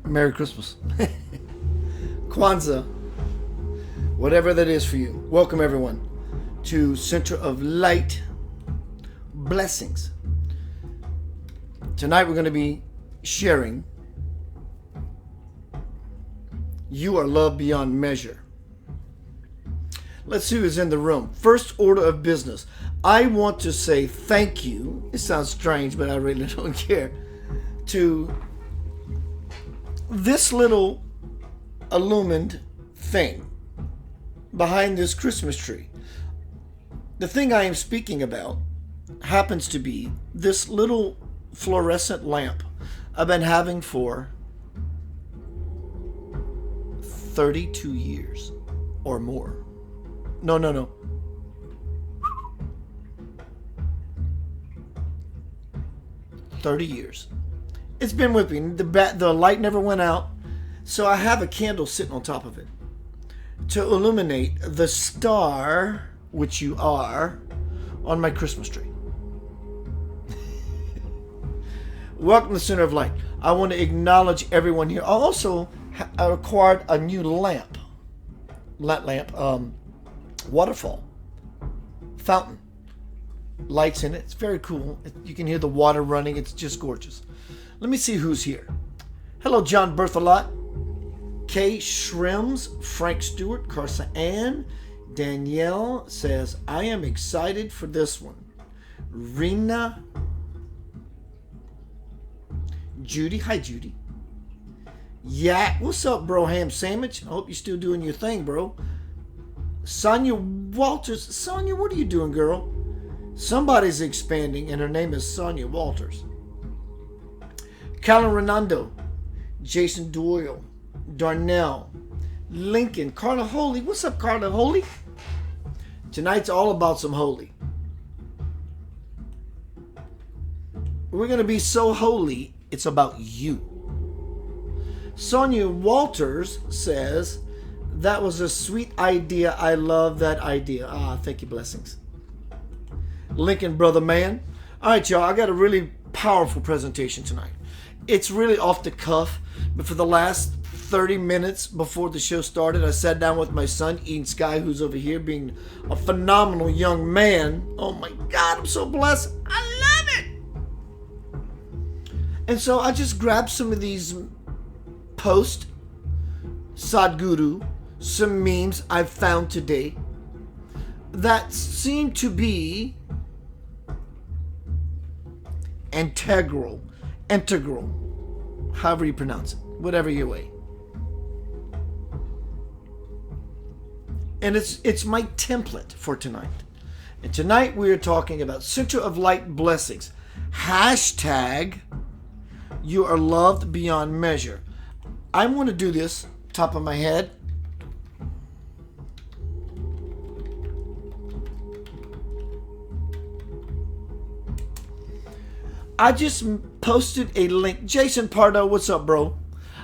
Merry Christmas. Kwanzaa. Whatever that is for you. Welcome everyone to Center of Light Blessings. Tonight we're going to be sharing You Are Loved Beyond Measure. Let's see who's in the room. First order of business. I want to say thank you. It sounds strange, but I really don't care. To this little illumined thing behind this Christmas tree. The thing I am speaking about happens to be this little fluorescent lamp I've been having for 32 years or more. No. 30 years. It's been with me. The light never went out, so I have a candle sitting on top of it to illuminate the star, which you are, on my Christmas tree. Welcome to the Center of Light. I want to acknowledge everyone here. I also acquired a new waterfall fountain. Lights in it. It's very cool. You can hear the water running. It's just gorgeous. Let me see who's here. Hello, John Berthelot, Kay Shrims, Frank Stewart, Carsa Ann. Danielle says, I am excited for this one. Rena. Judy. Hi, Judy. Yak. What's up, bro? Ham Sandwich. I hope you're still doing your thing, bro. Sonia Walters. Sonia, what are you doing, girl? Somebody's expanding, and her name is Sonia Walters. Callan Renando. Jason Doyle. Darnell. Lincoln. Carla Holy. What's up, Carla Holy? Tonight's all about some holy. We're going to be so holy, it's about you. Sonia Walters says, that was a sweet idea. I love that idea. Thank you, blessings. Lincoln, brother man. All right, y'all, I got a really powerful presentation tonight. It's really off the cuff, but for the last 30 minutes before the show started, I sat down with my son, Ian Sky, who's over here being a phenomenal young man. Oh my God, I'm so blessed. I love it. And so I just grabbed some of these post Sadhguru, some memes I've found today that seem to be integral, however you pronounce it, whatever your way. And it's my template for tonight. And tonight we are talking about Center of Light Blessings. Hashtag You Are Loved Beyond Measure. I'm going to do this top of my head. I just posted a link. Jason Pardo, what's up, bro?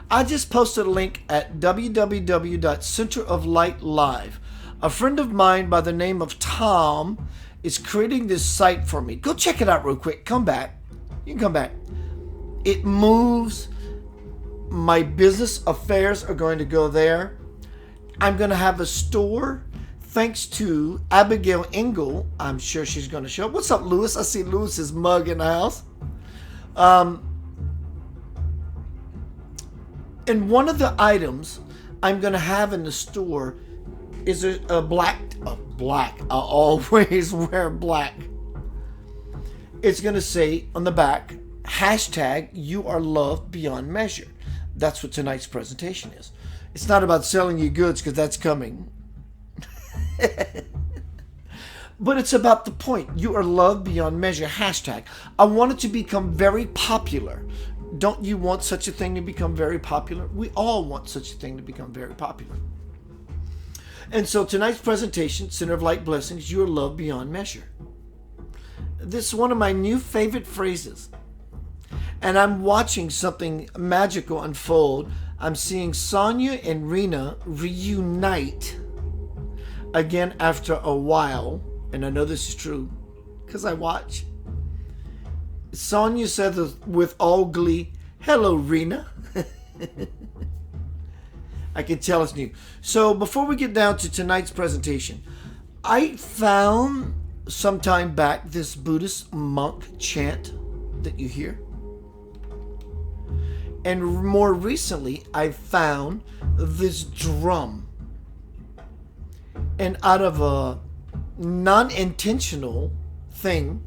I just posted a link at www.centeroflightlive. A friend of mine by the name of Tom is creating this site for me. Go check it out real quick. Come back. You can come back. It moves. My business affairs are going to go there. I'm going to have a store. Thanks to Abigail Engel, I'm sure she's going to show up. What's up, Lewis? I see Lewis's mug in the house. And one of the items I'm going to have in the store is a black. I always wear black. It's going to say on the back, hashtag You Are Loved Beyond Measure. That's what tonight's presentation is. It's not about selling you goods, because that's coming. But it's about the point. You are loved beyond measure. Hashtag. I want it to become very popular. Don't you want such a thing to become very popular? We all want such a thing to become very popular. And so tonight's presentation, Center of Light Blessings, you are loved beyond measure. This is one of my new favorite phrases. And I'm watching something magical unfold. I'm seeing Sonia and Rena reunite again after a while. And I know this is true because I watch. Sonia said with all glee, "Hello, Rena." I can tell it's new. So before we get down to tonight's presentation, I found some time back this Buddhist monk chant that you hear. And more recently, I found this drum. And out of a non-intentional thing,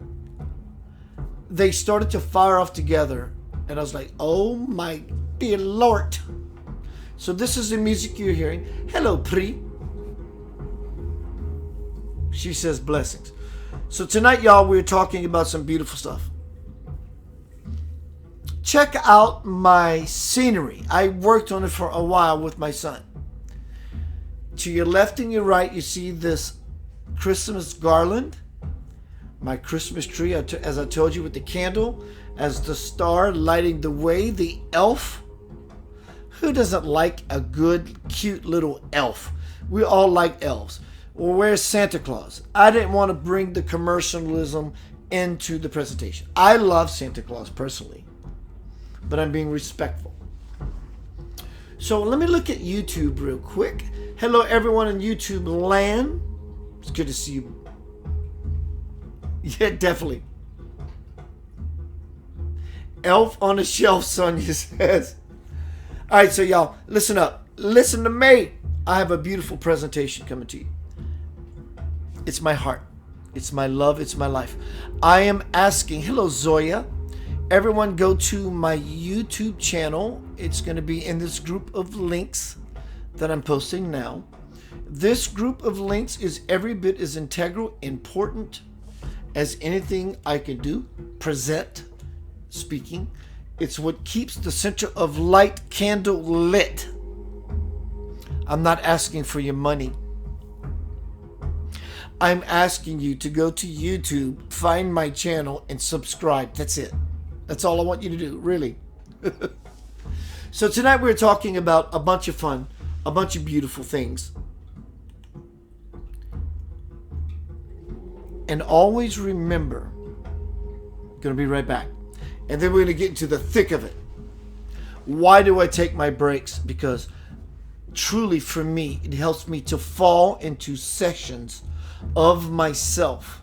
they started to fire off together. And I was like, oh my dear Lord. So this is the music you're hearing. Hello, Pri. She says blessings. So tonight, y'all, we're talking about some beautiful stuff. Check out my scenery. I worked on it for a while with my son. To your left and your right, you see this Christmas garland. My Christmas tree, as I told you, with the candle, as the star lighting the way, the elf. Who doesn't like a good, cute little elf? We all like elves. Well, where's Santa Claus? I didn't want to bring the commercialism into the presentation. I love Santa Claus personally, but I'm being respectful. So let me look at YouTube real quick. Hello, everyone in YouTube land. It's good to see you. Yeah, definitely. Elf on the shelf, Sonia says. All right, so y'all, listen up. Listen to me. I have a beautiful presentation coming to you. It's my heart. It's my love. It's my life. I am asking, hello, Zoya. Everyone go to my YouTube channel. It's going to be in this group of links that I'm posting now. This group of links is every bit as integral, important as anything I can do, present, speaking. It's what keeps the center of light candle lit. I'm not asking for your money. I'm asking you to go to YouTube, find my channel, and subscribe. That's it. That's all I want you to do, really. So tonight we're talking about a bunch of fun, a bunch of beautiful things. And always remember, going to be right back. And then we're going to get into the thick of it. Why do I take my breaks? Because truly for me, it helps me to fall into sessions of myself.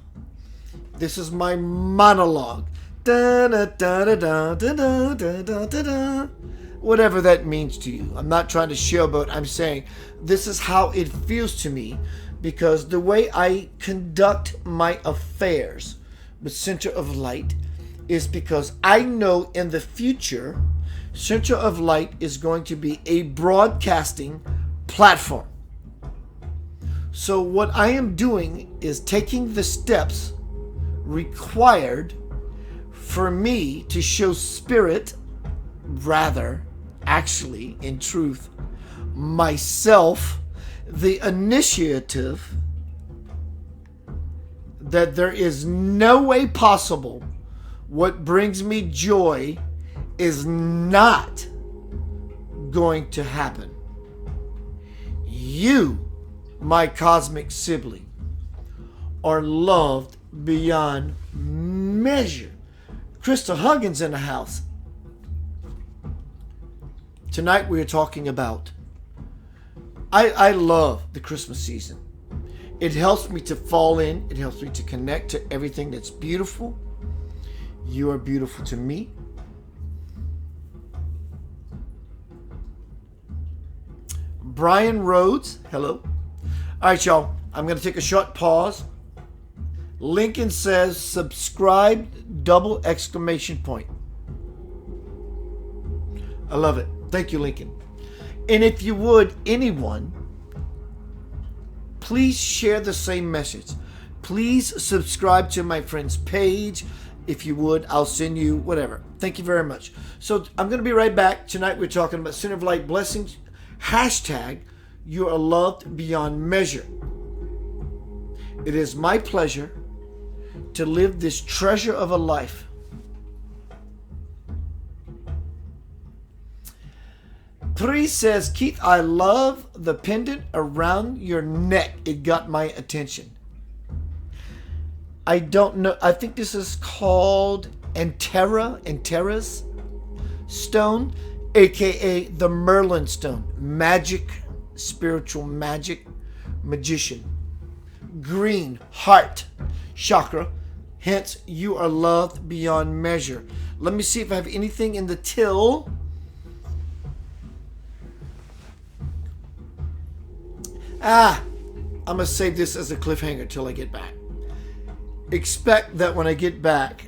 This is my monologue. Da, da, da, da, da, da, da, da, da, da. Whatever that means to you. I'm not trying to showboat. I'm saying this is how it feels to me, because the way I conduct my affairs with Center of Light is because I know in the future Center of Light is going to be a broadcasting platform. So what I am doing is taking the steps required for me to show spirit, rather, actually, in truth, myself, the initiative that there is no way possible what brings me joy is not going to happen. You, my cosmic sibling, are loved beyond measure. Crystal Huggins in the house. Tonight we are talking about, I love the Christmas season. It helps me to fall in. It helps me to connect to everything that's beautiful. You are beautiful to me. Brian Rhodes, hello. All right, y'all. I'm going to take a short pause. Lincoln says, subscribe, double exclamation point. I love it. Thank you, Lincoln. And if you would, anyone, please share the same message. Please subscribe to my friend's page. If you would, I'll send you whatever. Thank you very much. So I'm going to be right back. Tonight we're talking about Center of Light blessings. Hashtag, you are loved beyond measure. It is my pleasure to live this treasure of a life. Pri says, Keith, I love the pendant around your neck. It got my attention. I don't know. I think this is called Antares stone. aka the Merlin stone. Magic, spiritual magic, magician. Green, heart chakra. Hence, you are loved beyond measure. Let me see if I have anything in the till. I'm going to save this as a cliffhanger till I get back. Expect that when I get back,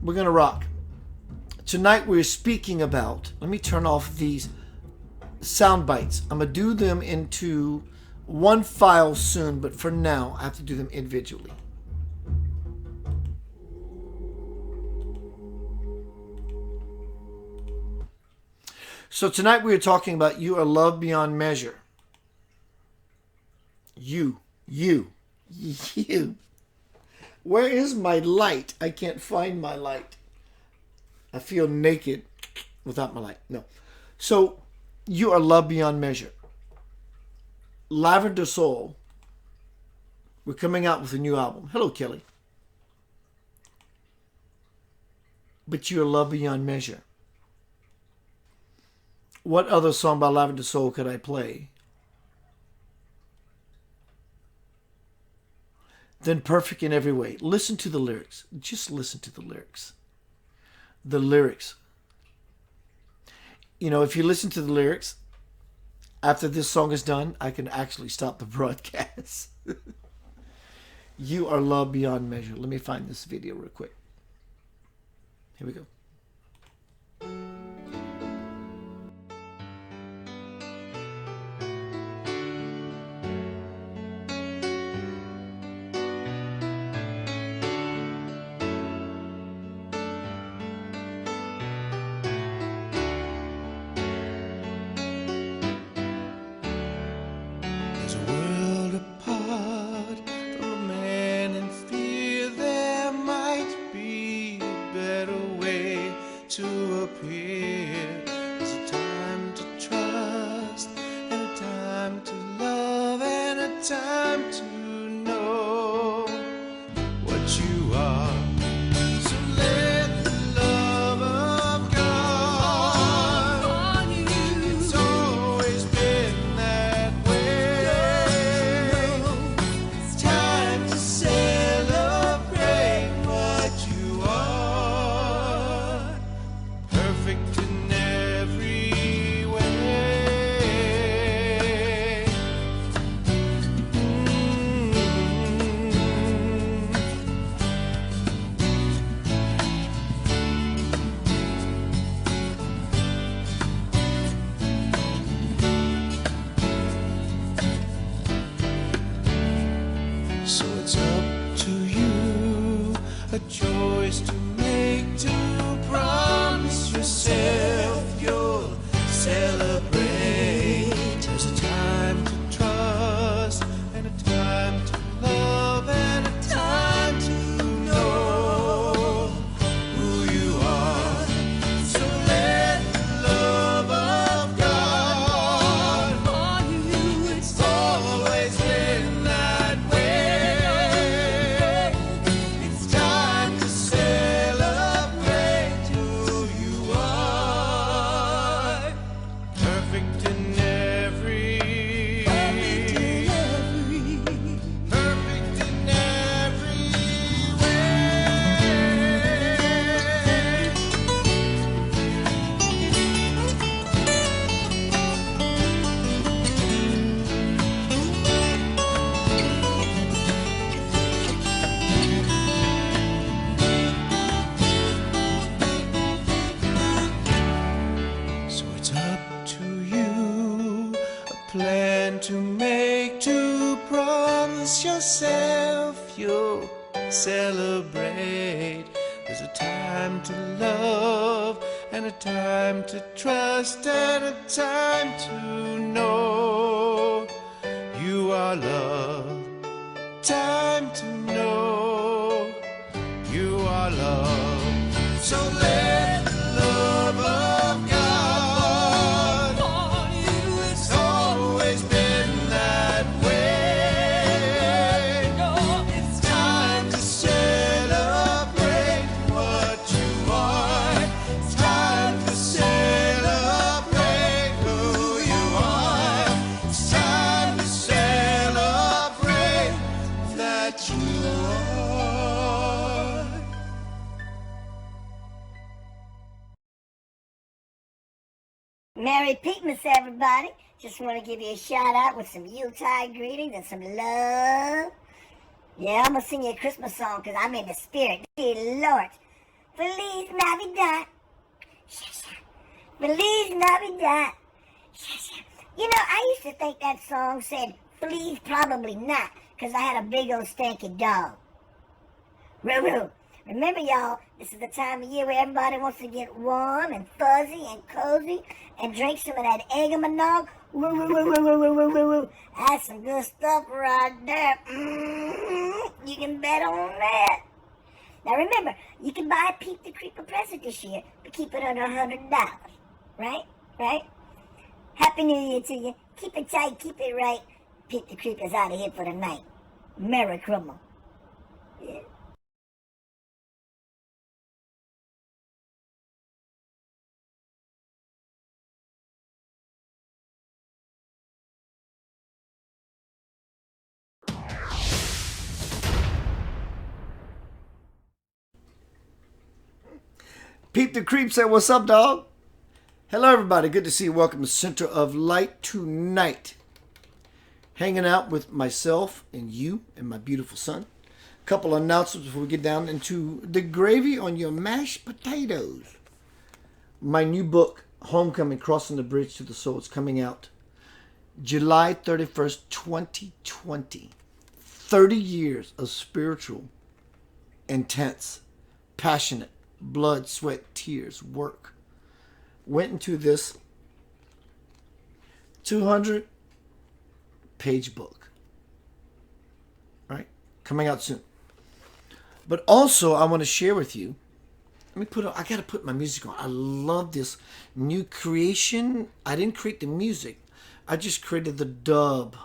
we're going to rock. Tonight we're speaking about, let me turn off these sound bites. I'm going to do them into one file soon, but for now, I have to do them individually. So tonight we are talking about you are loved beyond measure. You. Where is my light? I can't find my light. I feel naked without my light. No. So you are loved beyond measure. Lavender Soul. We're coming out with a new album. Hello, Kelly. But you are loved beyond measure. What other song by Lavender Soul could I play? Then Perfect in Every Way. Listen to the lyrics. Just listen to the lyrics. The lyrics. You know, if you listen to the lyrics, after this song is done, I can actually stop the broadcast. You are loved beyond measure. Let me find this video real quick. Here we go. plan to make, to promise yourself you'll celebrate. There's a time to love and a time to trust and a time to know you are loved. Time to know you are loved. So let the love of God on you. It's always been that way. It's time to celebrate what you are. It's time to celebrate. Merry Peakmas, everybody. Just want to give you a shout out with some Yuletide greetings and some love. Yeah, I'm going to sing you a Christmas song because I'm in the spirit. Dear Lord. Feliz Navidad. Feliz Navidad. You know, I used to think that song said, please probably not, because I had a big old stanky dog. Roo-roo. Remember, y'all, this is the time of year where everybody wants to get warm and fuzzy and cozy and drink some of that eggnog. Woo-woo-woo-woo-woo-woo-woo-woo. That's some good stuff right there. You can bet on that. Now remember, you can buy a Pete the Creeper present this year, but keep it under $100. Right? Right? Happy New Year to you. Keep it tight, keep it right. Pete the Creeper's out of here for the night. Merry Christmas. Yeah. Peep the Creep said, what's up, dog? Hello, everybody. Good to see you. Welcome to Center of Light tonight. Hanging out with myself and you and my beautiful son. A couple of announcements before we get down into the gravy on your mashed potatoes. My new book, Homecoming, Crossing the Bridge to the Soul, is coming out July 31st, 2020. 30 years of spiritual, intense, passionate, blood, sweat, tears, work. Went into this 200-page book. Right? Coming out soon. But also, I want to share with you, I got to put my music on. I love this new creation. I didn't create the music. I just created the dub.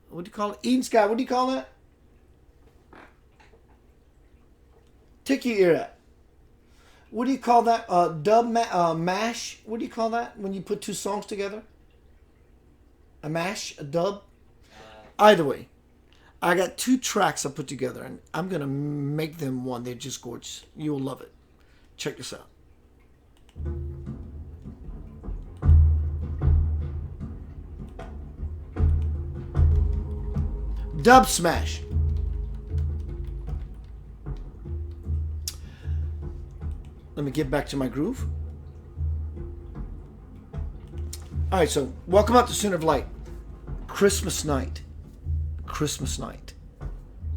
What do you call it? Eden Sky, what do you call that? Take your ear out. What do you call that? Dub mash? What do you call that when you put two songs together? A mash? A dub? Either way, I got two tracks I put together, and I'm going to make them one. They're just gorgeous. You will love it. Check this out. Dub smash. Let me get back to my groove. All right, so welcome out to Center of Light. Christmas night. Christmas night.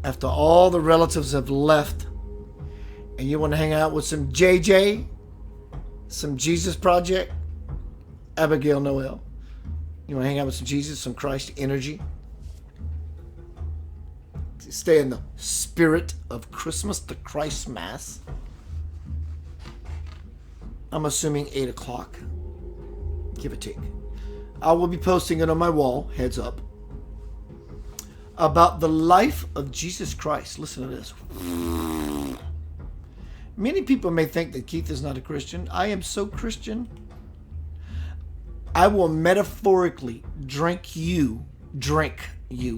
After all the relatives have left and you want to hang out with some JJ, some Jesus Project, Abigail Noel. You want to hang out with some Jesus, some Christ energy. Stay in the spirit of Christmas, the Christ Mass. I'm assuming 8 o'clock, give or take. I will be posting it on my wall, heads up, about the life of Jesus Christ. Listen to this. Many people may think that Keith is not a Christian. I am so Christian. I will metaphorically drink you,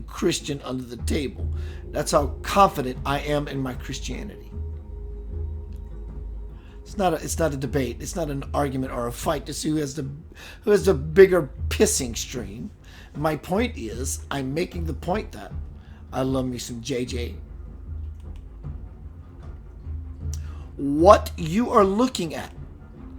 Christian, under the table. That's how confident I am in my Christianity. It's not a debate. It's not an argument or a fight to see who has the bigger pissing stream. My point is, I'm making the point that I love me some JJ. What you are looking at,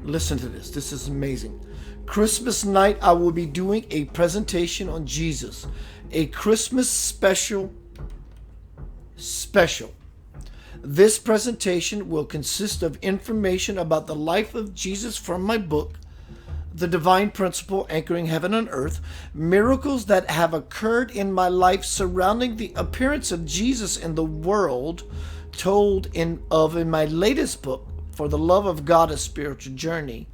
listen to this. This is amazing. Christmas night, I will be doing a presentation on Jesus, a Christmas special. This presentation will consist of information about the life of Jesus from my book, The Divine Principle Anchoring Heaven and Earth, miracles that have occurred in my life surrounding the appearance of Jesus in the world, told in my latest book, For the Love of God, A Spiritual Journey,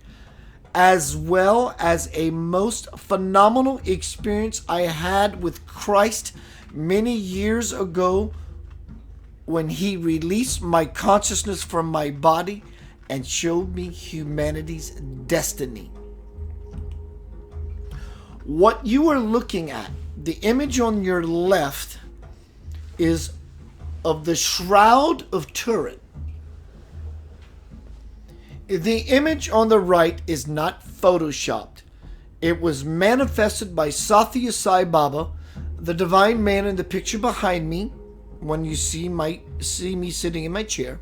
as well as a most phenomenal experience I had with Christ many years ago, when he released my consciousness from my body and showed me humanity's destiny. What you are looking at, the image on your left, is of the Shroud of Turin. The image on the right is not photoshopped. It was manifested by Sathya Sai Baba, the divine man in the picture behind me, when you see me sitting in my chair.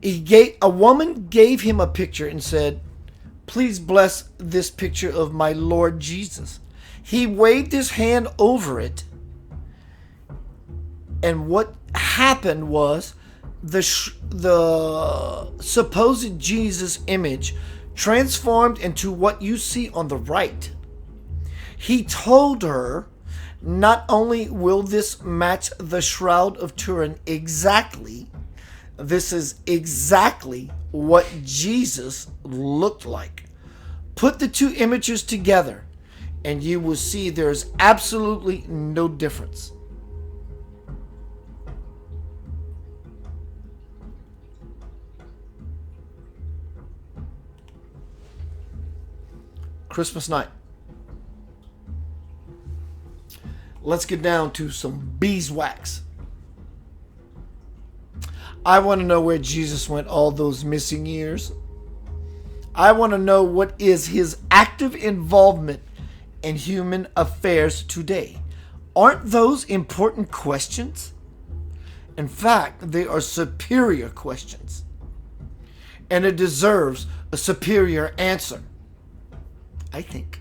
A woman gave him a picture and said, "Please bless this picture of my Lord Jesus." He waved his hand over it, and what happened was the supposed Jesus image transformed into what you see on the right. He told her, not only will this match the Shroud of Turin exactly, this is exactly what Jesus looked like. Put the two images together and you will see there's absolutely no difference. Christmas night. Let's get down to some beeswax. I want to know where Jesus went all those missing years. I want to know what is his active involvement in human affairs today. Aren't those important questions? In fact, they are superior questions. And it deserves a superior answer, I think.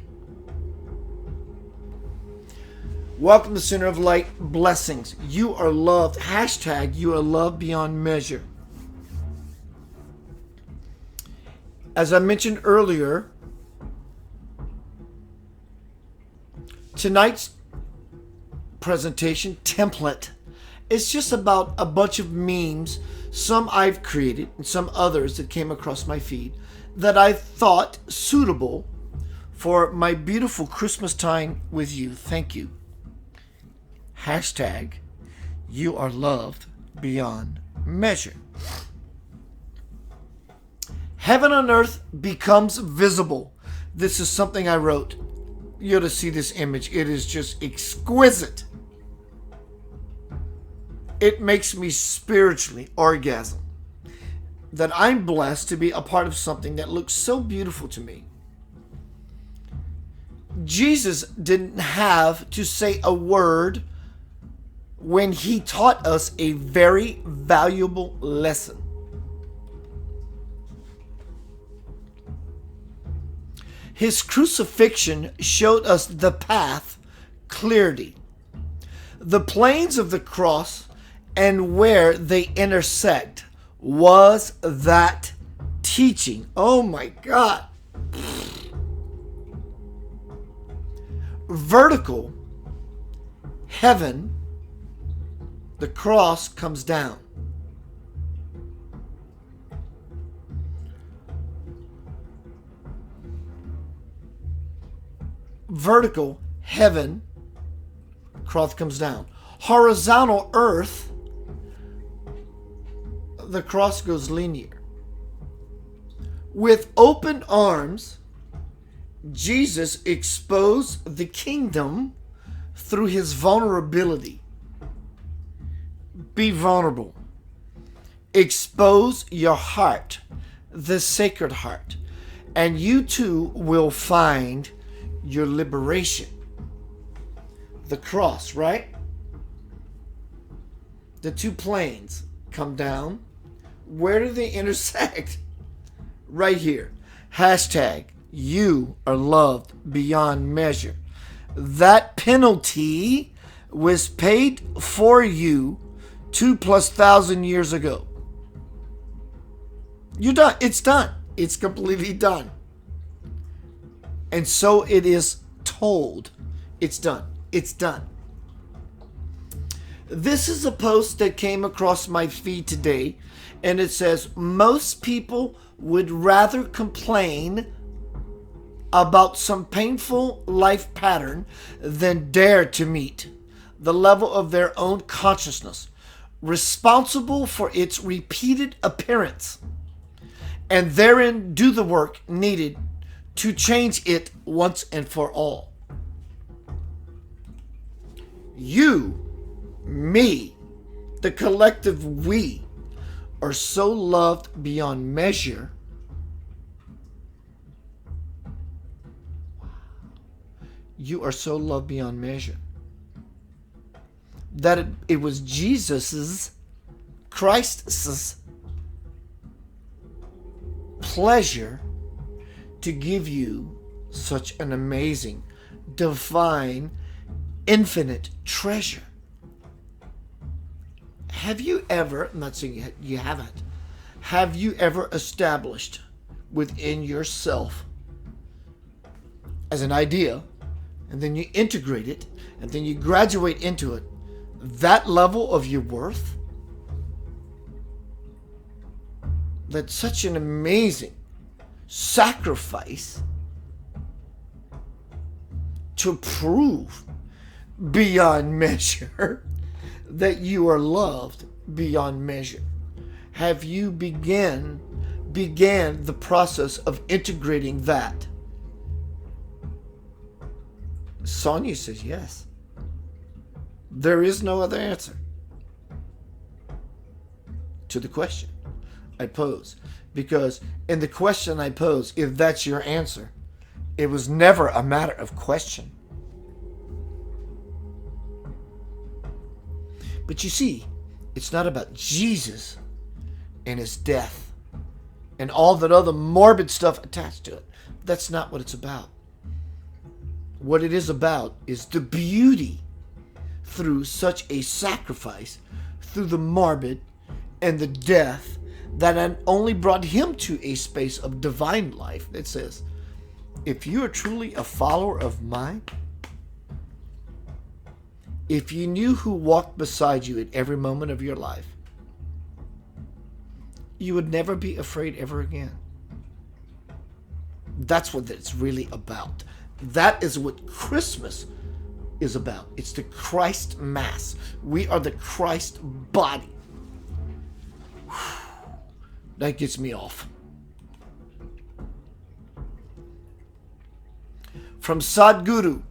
Welcome to Center of Light. Blessings. You are loved. Hashtag you are loved beyond measure. As I mentioned earlier, tonight's presentation template is just about a bunch of memes, some I've created and some others that came across my feed that I thought suitable for my beautiful Christmas time with you. Thank you. Hashtag you are loved beyond measure. Heaven on earth becomes visible. This is something I wrote. You ought to see this image. It is just exquisite. It makes me spiritually orgasm that I'm blessed to be a part of something that looks so beautiful to me. Jesus didn't have to say a word when he taught us a very valuable lesson. His crucifixion showed us the path clearly. The planes of the cross and where they intersect was that teaching. Oh my God. Vertical, heaven, the cross comes down. Vertical, heaven, cross comes down. Horizontal, earth, the cross goes linear. With open arms, Jesus exposed the kingdom through his vulnerability. Be vulnerable. Expose your heart, the sacred heart, and you too will find your liberation. The cross, right? The two planes come down. Where do they intersect? Right here. Hashtag you are loved beyond measure. That penalty was paid for you 2,000+ years ago. You're done. It's done. It's completely done. And so it is told. It's done. It's done. This is a post that came across my feed today, and it says, most people would rather complain about some painful life pattern than dare to meet the level of their own consciousness, responsible for its repeated appearance, and therein do the work needed to change it once and for all. You, me, the collective we, are so loved beyond measure you are so loved beyond measure. That it was Jesus's, Christ's pleasure to give you such an amazing, divine, infinite treasure. Have you ever, I'm not saying you haven't, have you ever established within yourself as an idea, and then you integrate it, and then you graduate into it, that level of your worth? That's such an amazing sacrifice to prove beyond measure that you are loved beyond measure. Have you began the process of integrating that? Sonia says yes. There is no other answer to the question I pose. Because in the question I pose, if that's your answer, it was never a matter of question. But you see, it's not about Jesus and his death and all that other morbid stuff attached to it. That's not what it's about. What it is about is the beauty through such a sacrifice, through the morbid and the death that not only brought him to a space of divine life. It says, if you are truly a follower of mine, if you knew who walked beside you at every moment of your life, you would never be afraid ever again. That's what it's really about. That is what Christmas is about. It's the Christ Mass. We are the Christ body. That gets me off. From Sadhguru,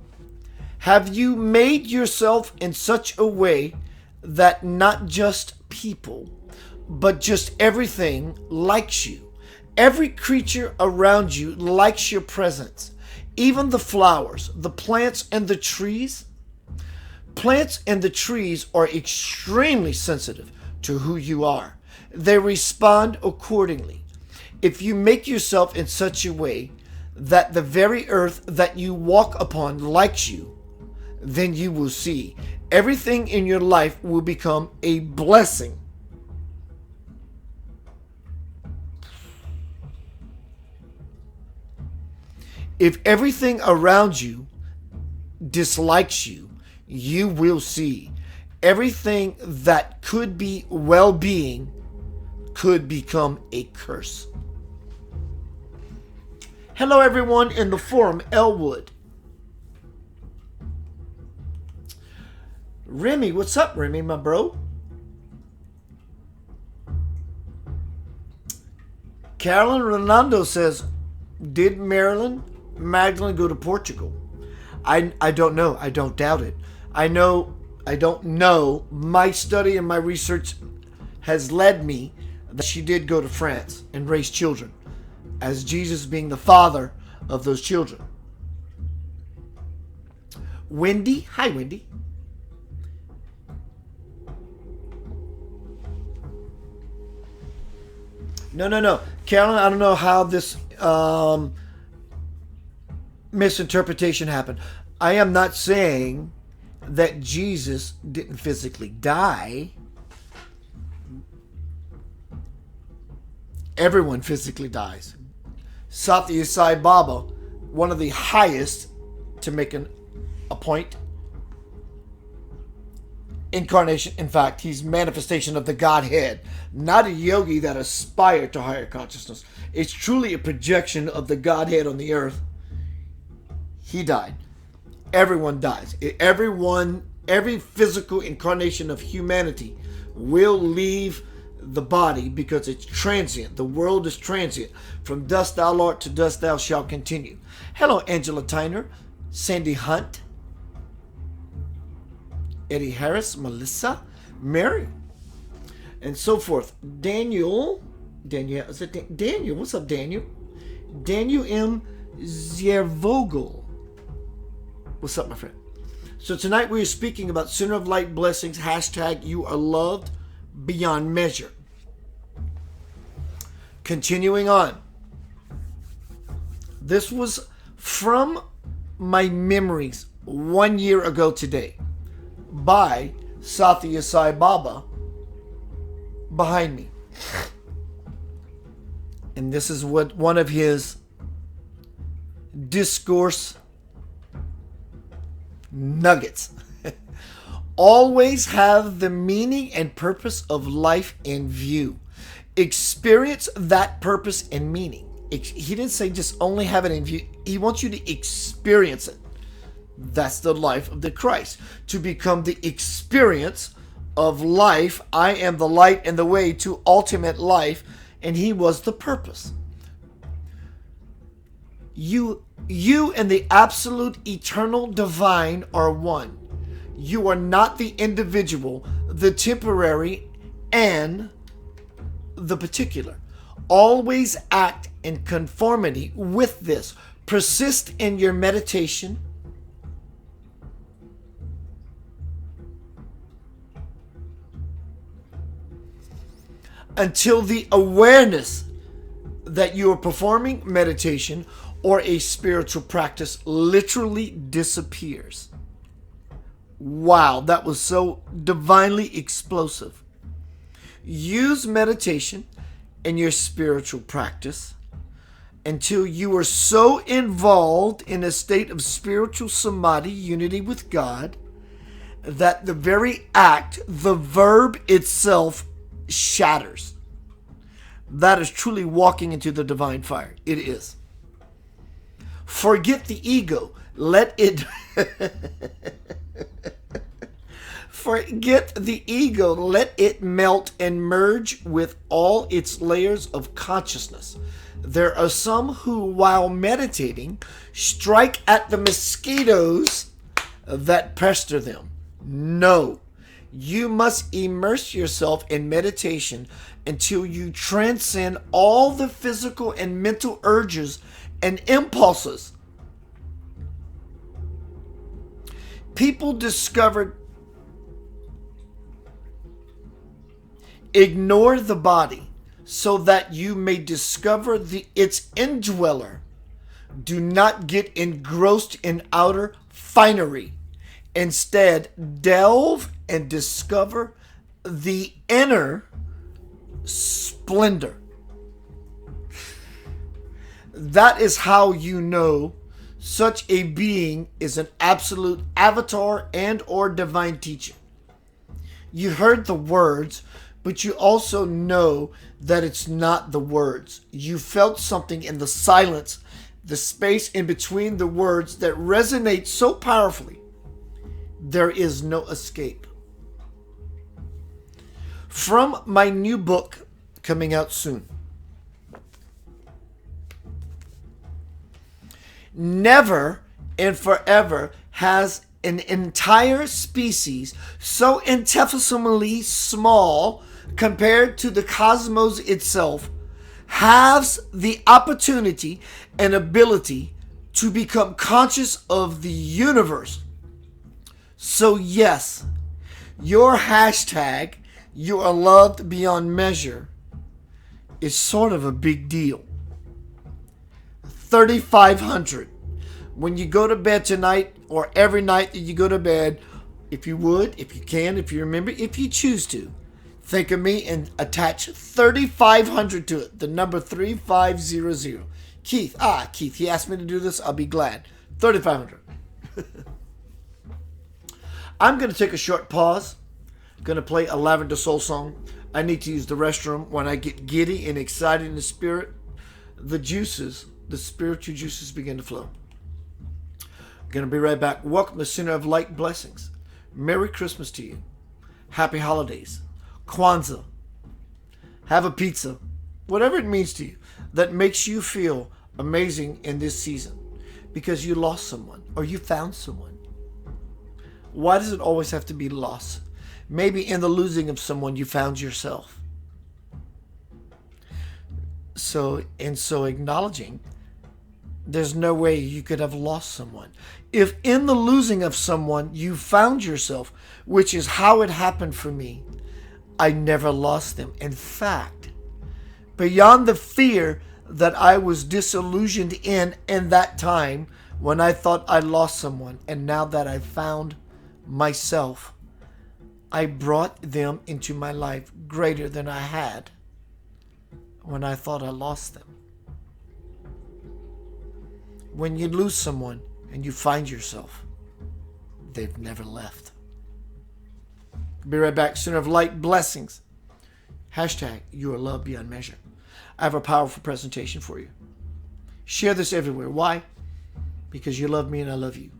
have you made yourself in such a way that not just people, but just everything likes you? Every creature around you likes your presence. Even the flowers, the plants and the trees. Plants and the trees are extremely sensitive to who you are. They respond accordingly. If you make yourself in such a way that the very earth that you walk upon likes you, then you will see everything in your life will become a blessing. If everything around you dislikes you, you will see everything that could be well-being could become a curse. Hello everyone in the forum, Elwood. Remy, what's up, Remy, my bro? Carolyn Ronaldo says, did Marilyn Magdalene go to Portugal? I don't know. I don't doubt it. I don't know. My study and my research has led me that she did go to France and raise children, as Jesus being the father of those children. Wendy, hi Wendy. No. Carolyn, I don't know how this misinterpretation happened. I am not saying that Jesus didn't physically die. Everyone physically dies. Satya Sai Baba, one of the highest, to make a point, incarnation. In fact, he's manifestation of the Godhead, not a yogi that aspired to higher consciousness. It's truly a projection of the Godhead on the earth. He died. Everyone dies. Every physical incarnation of humanity will leave the body because it's transient. The world is transient. From dust thou art, to dust thou shalt continue. Hello, Angela Tyner, Sandy Hunt, Eddie Harris, Melissa, Mary, and so forth. Daniel, is it Daniel? What's up, Daniel? Daniel M. Ziervogel. What's up, my friend? So tonight we are speaking about Center of Light Blessings, hashtag you are loved beyond measure. Continuing on. This was from my memories 1 year ago today by Satya Sai Baba behind me. And this is what one of his discourse nuggets. Always have the meaning and purpose of life in view. Experience that purpose and meaning. He didn't say just only have it in view. He wants you to experience it. That's the life of the Christ. To become the experience of life. I am the light and the way to ultimate life. And he was the purpose. You and the absolute eternal divine are one. You are not the individual, the temporary, and the particular. Always act in conformity with this. Persist in your meditation. Until the awareness that you are performing meditation or a spiritual practice literally disappears. Wow, that was so divinely explosive. Use meditation in your spiritual practice until you are so involved in a state of spiritual samadhi, unity with God, that the very act, the verb itself, shatters. That is truly walking into the divine fire. It is. Forget the ego. Let it forget the ego. Let it melt and merge with all its layers of consciousness. There are some who, while meditating, strike at the mosquitoes that pester them. No. You must immerse yourself in meditation until you transcend all the physical and mental urges and impulses. People discovered ignore the body so that you may discover its indweller. Do not get engrossed in outer finery. Instead, delve and discover the inner splendor. That is how you know such a being is an absolute avatar and or divine teacher. You heard the words, but you also know that it's not the words. You felt something in the silence, the space in between the words that resonates so powerfully. There is no escape. From my new book coming out soon. Never and forever has an entire species so infinitesimally small compared to the cosmos itself has the opportunity and ability to become conscious of the universe. So yes, your hashtag, you are loved beyond measure, is sort of a big deal. 3,500. When you go to bed tonight, or every night that you go to bed, if you would, if you can, if you remember, if you choose to, think of me and attach 3,500 to it. The number 3500. Keith, he asked me to do this. I'll be glad. 3,500. I'm going to take a short pause. Going to play a Lavender Soul song. I need to use the restroom. When I get giddy and excited in the spirit, the juices, the spiritual juices begin to flow. Going to be right back. Welcome to Center of Light Blessings. Merry Christmas to you. Happy holidays. Kwanzaa. Have a pizza. Whatever it means to you that makes you feel amazing in this season because you lost someone or you found someone. Why does it always have to be loss? Maybe in the losing of someone you found yourself. So acknowledging there's no way you could have lost someone. If in the losing of someone you found yourself, which is how it happened for me, I never lost them. In fact, beyond the fear that I was disillusioned in that time when I thought I lost someone, and now that I found myself, I brought them into my life greater than I had when I thought I lost them. When you lose someone and you find yourself, they've never left. Be right back. Center of Light blessings. Hashtag you are loved beyond measure. I have a powerful presentation for you. Share this everywhere. Why? Because you love me and I love you.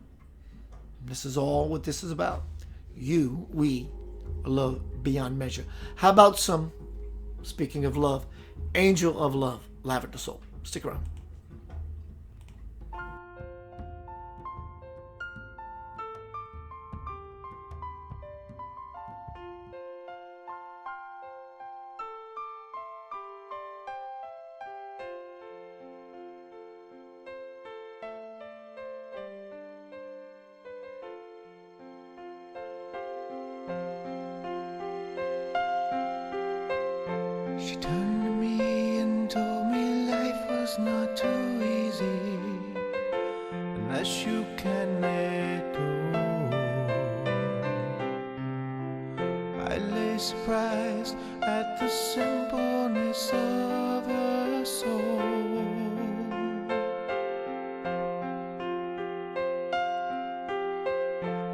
This is all what this is about. We are loved beyond measure. How about some, speaking of love, Angel of Love, Lavender Soul. Stick around. She turned to me and told me life was not too easy unless you can let go. I lay surprised at the simpleness of her soul.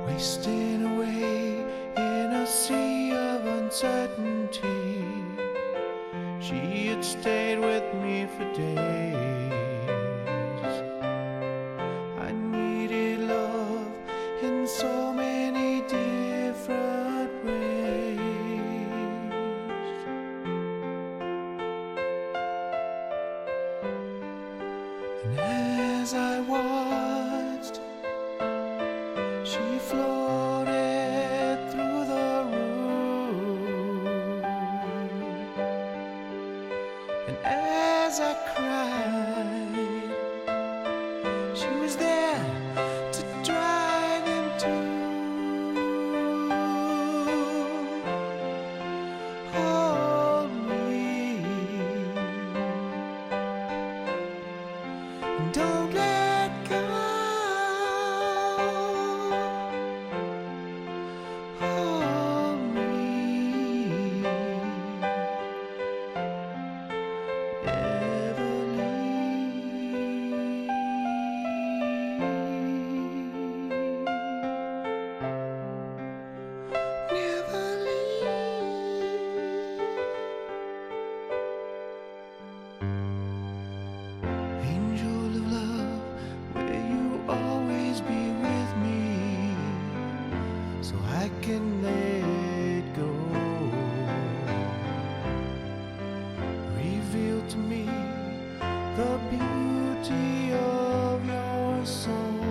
Wasting away in a sea of uncertainty, she had stayed with me for days. I needed love in so many different ways. And as I watched, she floated through the room. And as I cried, she was there to dry them too. Hold me and don't let go. Hold me. Never leave. Never leave. Angel of love, will you always be with me so I can let go? Reveal to me the beauty of your soul.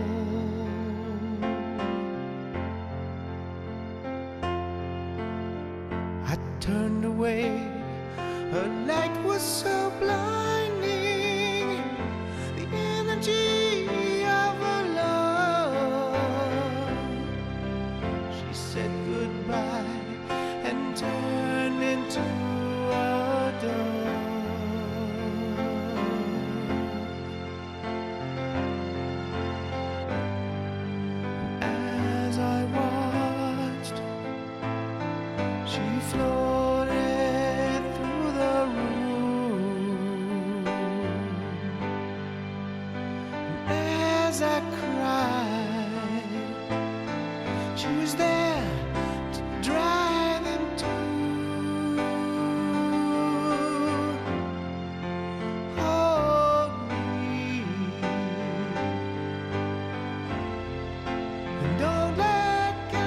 I turned away, her light was so blinding, the energy of her love. She said goodbye and turned into a dove. And as I watched, she floated through the room. And as I cried, she was there to dry them too. Hold me and don't let go.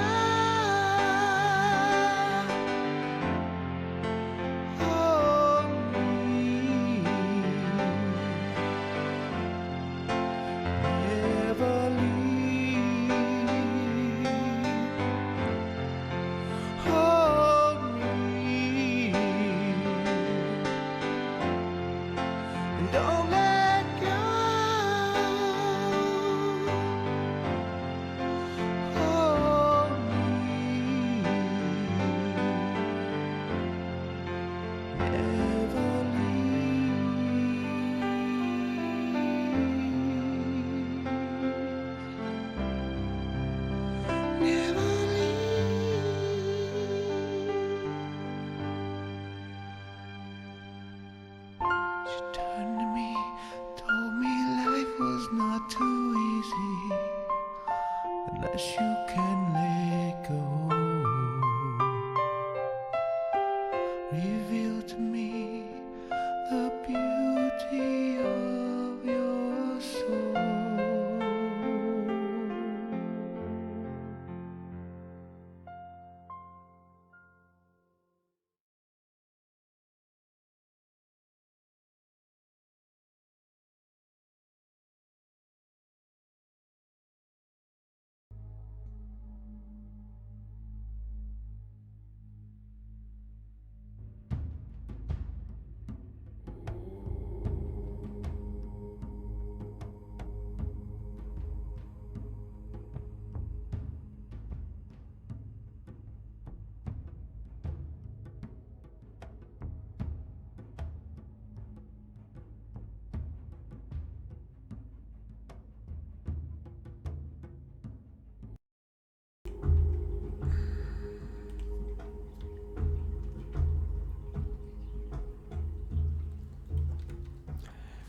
Hold me. Never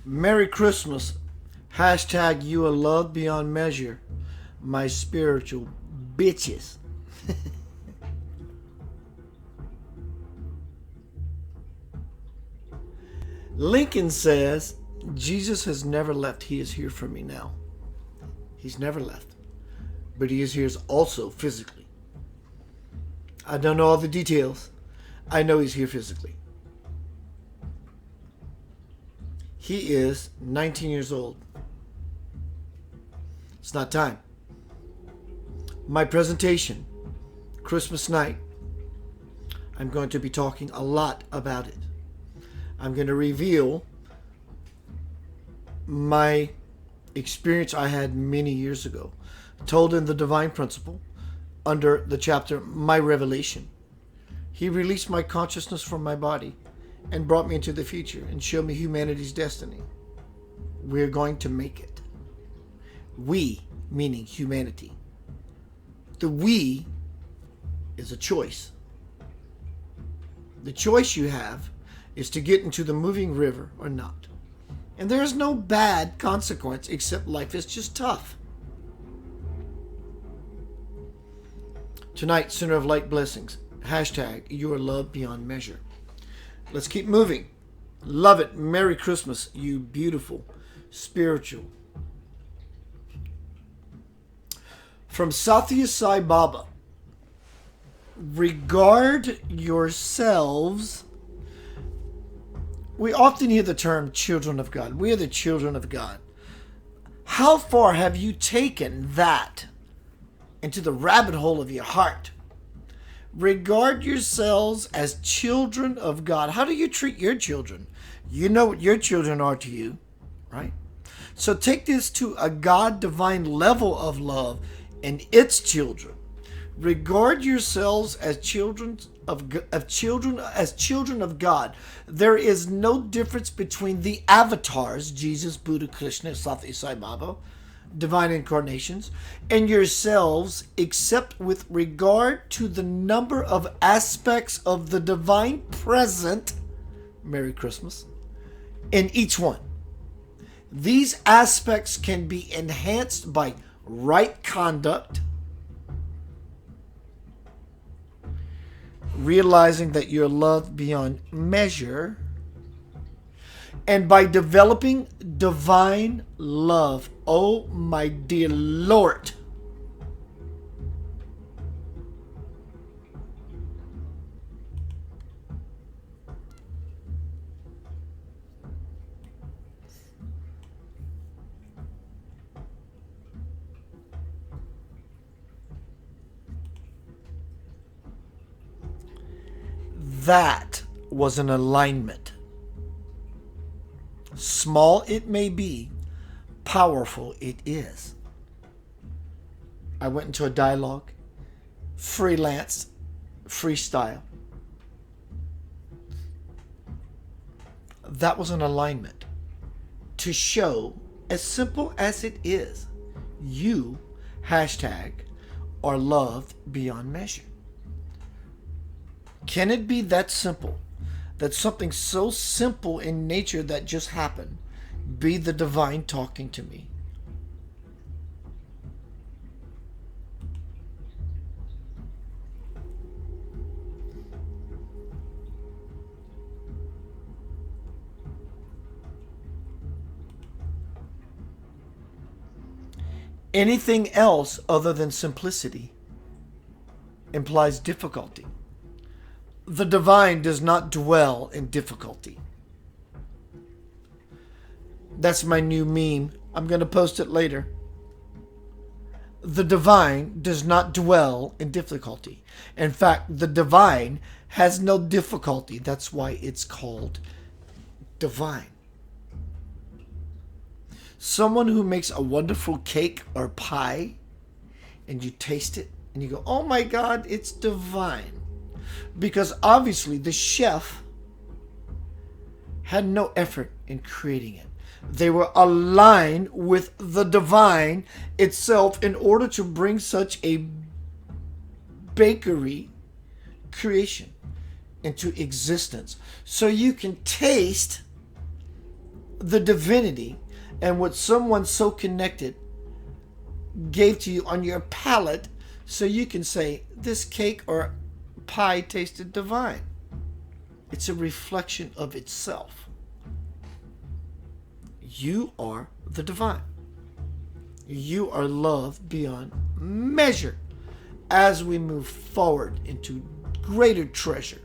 Merry Christmas. Hashtag you are loved beyond measure. My spiritual bitches. Lincoln says, Jesus has never left. He is here for me now. He's never left. But he is here also physically. I don't know all the details. I know he's here physically. He is 19 years old. It's not time. My presentation, Christmas night, I'm going to be talking a lot about it. I'm going to reveal my experience I had many years ago, told in the Divine Principle under the chapter My Revelation. He released my consciousness from my body and brought me into the future and showed me humanity's destiny. We're going to make it. We, meaning humanity. The we is a choice. The choice you have is to get into the moving river or not. And there is no bad consequence except life is just tough. Tonight, Center of Light Blessings. Hashtag you are loved beyond measure. Let's keep moving. Love it. Merry Christmas, you beautiful, spiritual. From Satya Sai Baba. Regard yourselves. We often hear the term children of God. We are the children of God. How far have you taken that into the rabbit hole of your heart? Regard yourselves as children of God. How do you treat your children? You know what your children are to you, right? So take this to a God divine level of love and its children. Regard yourselves as children of God. There is no difference between the avatars, Jesus, Buddha, Krishna, Satya Sai Baba, divine incarnations, and yourselves, except with regard to the number of aspects of the divine present, Merry Christmas, in each one. These aspects can be enhanced by right conduct, realizing that you're loved beyond measure, and by developing divine love. Oh, my dear Lord. That was an alignment. Small it may be, powerful it is. I went into a dialogue, freelance, freestyle. That was an alignment to show, as simple as it is, you, hashtag, are loved beyond measure. Can it be that simple? That something so simple in nature that just happened be the divine talking to me? Anything else other than simplicity implies difficulty. The divine does not dwell in difficulty. That's my new meme. I'm going to post it later. The divine does not dwell in difficulty. In fact, the divine has no difficulty. That's why it's called divine. Someone who makes a wonderful cake or pie and you taste it and you go, oh my God, it's divine. Because obviously the chef had no effort in creating it. They were aligned with the divine itself in order to bring such a bakery creation into existence. So you can taste the divinity and what someone so connected gave to you on your palate, so you can say, this cake or pie tasted divine. It's a reflection of itself. You are the divine. You are loved beyond measure as we move forward into greater treasure.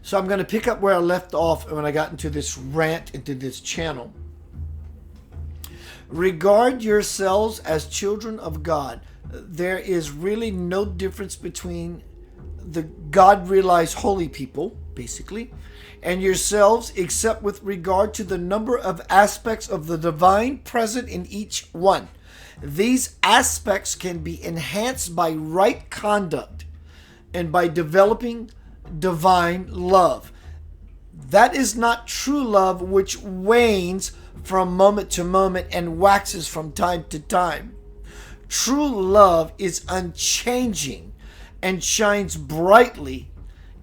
So I'm going to pick up where I left off when I got into this rant, into this channel. Regard yourselves as children of God. There is really no difference between the God-realized holy people, basically, and yourselves, except with regard to the number of aspects of the divine present in each one. These aspects can be enhanced by right conduct and by developing divine love. That is not true love, which wanes from moment to moment and waxes from time to time. True love is unchanging and shines brightly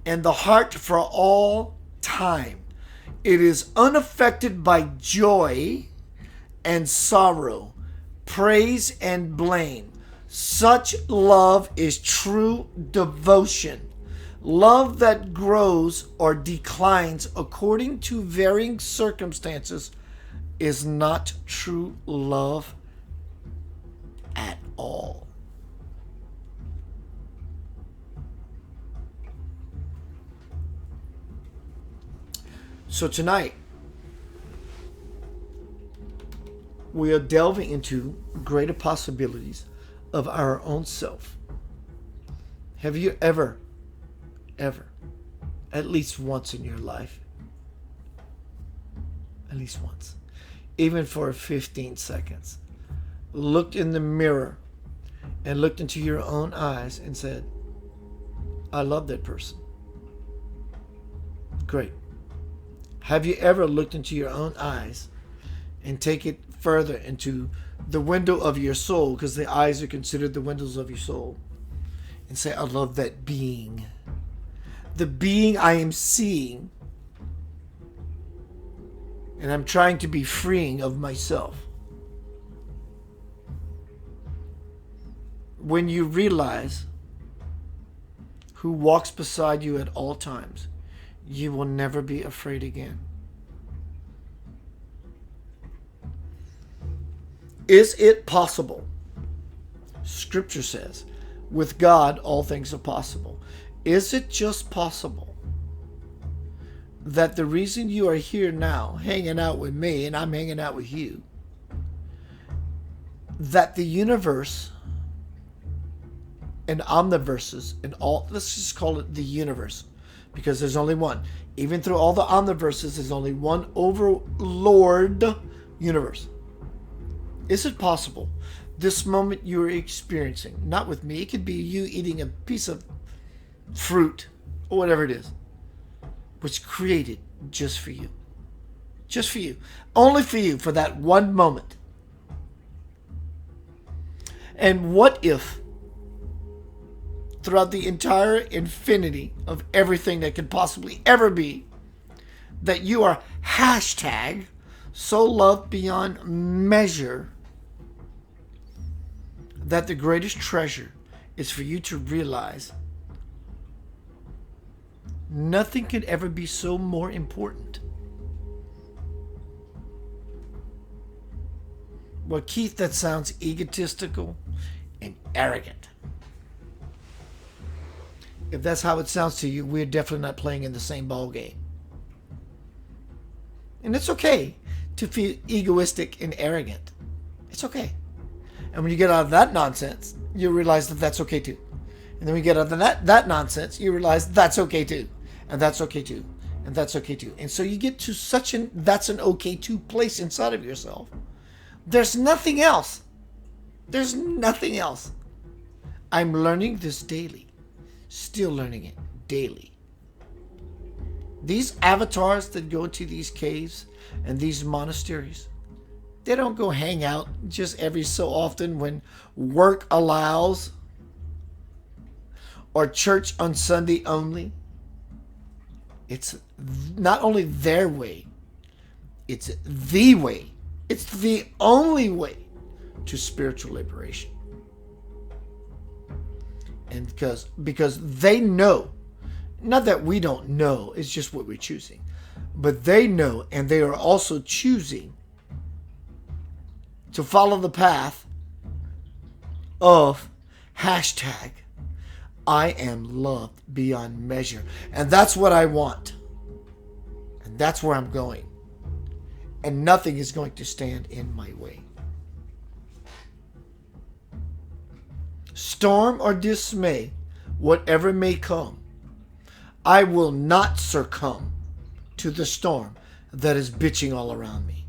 in the heart for all time. It is unaffected by joy and sorrow, praise and blame. Such love is true devotion. Love that grows or declines according to varying circumstances is not true love at all. So tonight, we are delving into greater possibilities of our own self. Have you ever, at least once in your life, at least once, even for 15 seconds, looked in the mirror and looked into your own eyes and said, I love that person? Great. Have you ever looked into your own eyes and take it further into the window of your soul, because the eyes are considered the windows of your soul, and say, I love that being. The being I am seeing, and I'm trying to be freeing of myself. When you realize who walks beside you at all times, you will never be afraid again. Is it possible? Scripture says, with God, all things are possible. Is it just possible that the reason you are here now, hanging out with me, and I'm hanging out with you, that the universe and omniverses and all, let's just call it the universe, because there's only one. Even through all the omniverses, there's only one overlord universe. Is it possible this moment you're experiencing, not with me, it could be you eating a piece of fruit or whatever it is, was created just for you? Just for you. Only for you, for that one moment. And what if throughout the entire infinity of everything that could possibly ever be, that you are hashtag so loved beyond measure that the greatest treasure is for you to realize nothing could ever be so more important. Well, Keith, that sounds egotistical and arrogant. If that's how it sounds to you, we're definitely not playing in the same ball game. And it's okay to feel egoistic and arrogant. It's okay. And when you get out of that nonsense, you realize that that's okay too. And then when you get out of that nonsense, you realize that's okay too. And that's okay too. And that's okay too. And so you get to such an that's an okay too place inside of yourself. There's nothing else. There's nothing else. I'm learning this daily. Still learning it daily. These avatars that go to these caves and these monasteries, they don't go hang out just every so often when work allows, or church on Sunday only. It's not only their way, it's the way. It's the only way to spiritual liberation. And because they know, not that we don't know, it's just what we're choosing. But they know, and they are also choosing to follow the path of hashtag I am loved beyond measure. And that's what I want. And that's where I'm going. And nothing is going to stand in my way. Storm or dismay, whatever may come, I will not succumb to the storm that is bitching all around me.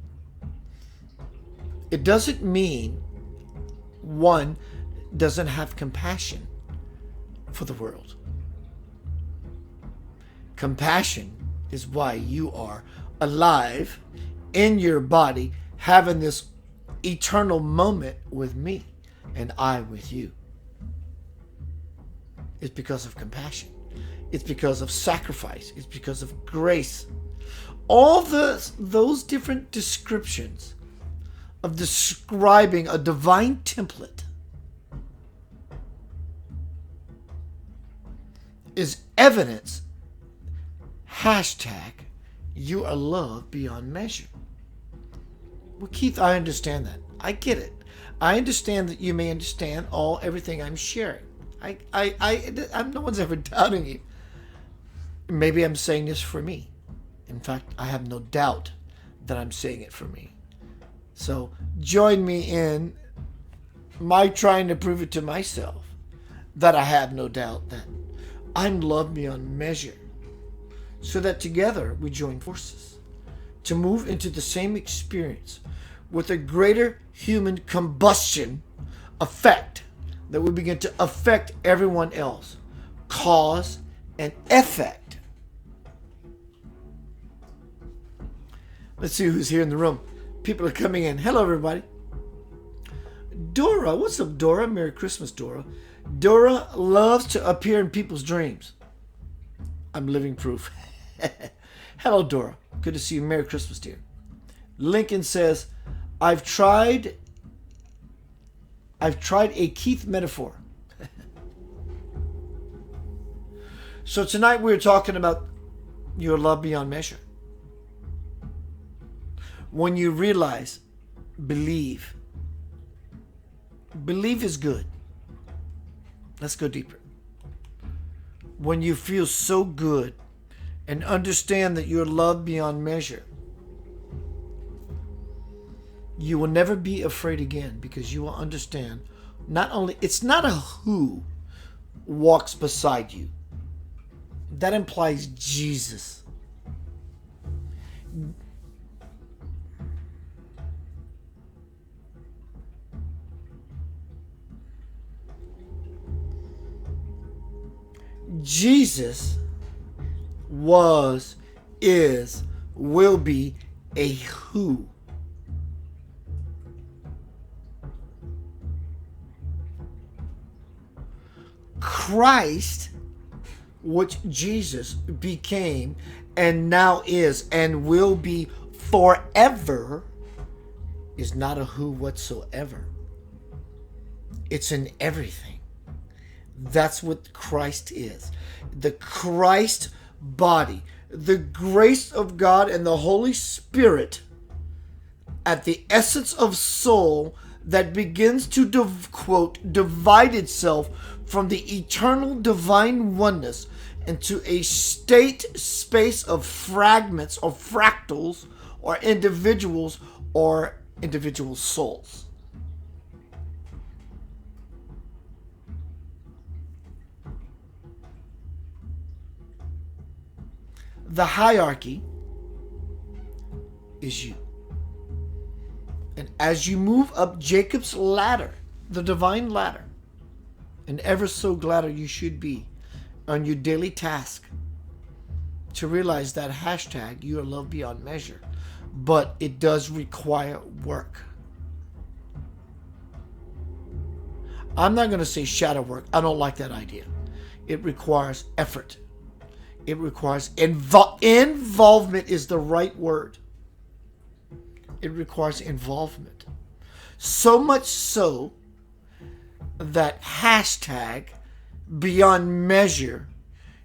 It doesn't mean one doesn't have compassion for the world. Compassion is why you are alive in your body, having this eternal moment with me and I with you. It's because of compassion. It's because of sacrifice. It's because of grace. All those different descriptions of describing a divine template is evidence. Hashtag you are loved beyond measure. Well, Keith, I understand that. I get it. I understand that you may understand everything I'm sharing. I'm no one's ever doubting you. Maybe I'm saying this for me. In fact, I have no doubt that I'm saying it for me. So join me in my trying to prove it to myself that I have no doubt that I'm loved beyond measure, so that together we join forces to move into the same experience with a greater human combustion effect that we begin to affect everyone else. Cause and effect. Let's see who's here in the room. People are coming in. Hello, everybody. Dora. What's up, Dora? Merry Christmas, Dora. Dora loves to appear in people's dreams. I'm living proof. Hello, Dora. Good to see you. Merry Christmas, dear. Lincoln says, I've tried a Keith metaphor. So tonight we're talking about your love beyond measure. When you realize, believe. Believe is good. Let's go deeper. When you feel so good and understand that you're loved beyond measure, you will never be afraid again, because you will understand not only, it's not a who walks beside you. That implies Jesus. Jesus was, is, will be a who. Christ, which Jesus became and now is and will be forever, is not a who whatsoever. It's in everything. That's what Christ is. The Christ body, the grace of God and the Holy Spirit at the essence of soul that begins to, quote, divide itself from the eternal divine oneness into a space of fragments or fractals or individual souls. The hierarchy is you. And as you move up Jacob's ladder, the divine ladder, and ever so gladder you should be on your daily task to realize that hashtag you are loved beyond measure. But it does require work. I'm not going to say shadow work. I don't like that idea. It requires effort. It requires involvement is the right word. It requires involvement. So much so that hashtag beyond measure,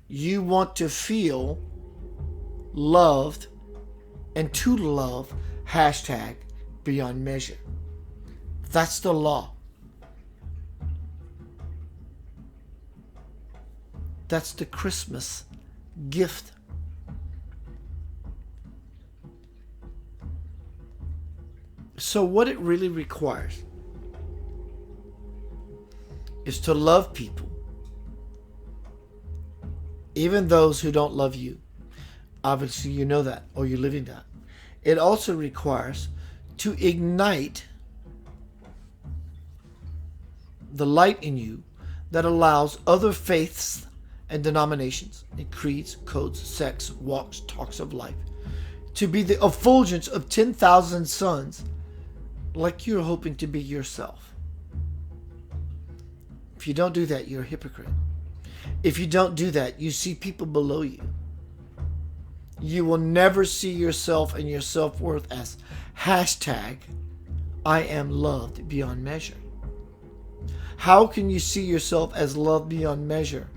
you want to feel loved and to love hashtag beyond measure. That's the law. That's the Christmas gift. So what it really requires is to love people, even those who don't love you. Obviously, you know that, or you're living that. It also requires to ignite the light in you that allows other faiths and denominations and creeds, codes, sects, walks, talks of life to be the effulgence of 10,000 suns like you're hoping to be yourself. If you don't do that, you're a hypocrite. If you don't do that, you see people below you. You will never see yourself and your self-worth as hashtag I am loved beyond measure. How can you see yourself as loved beyond measure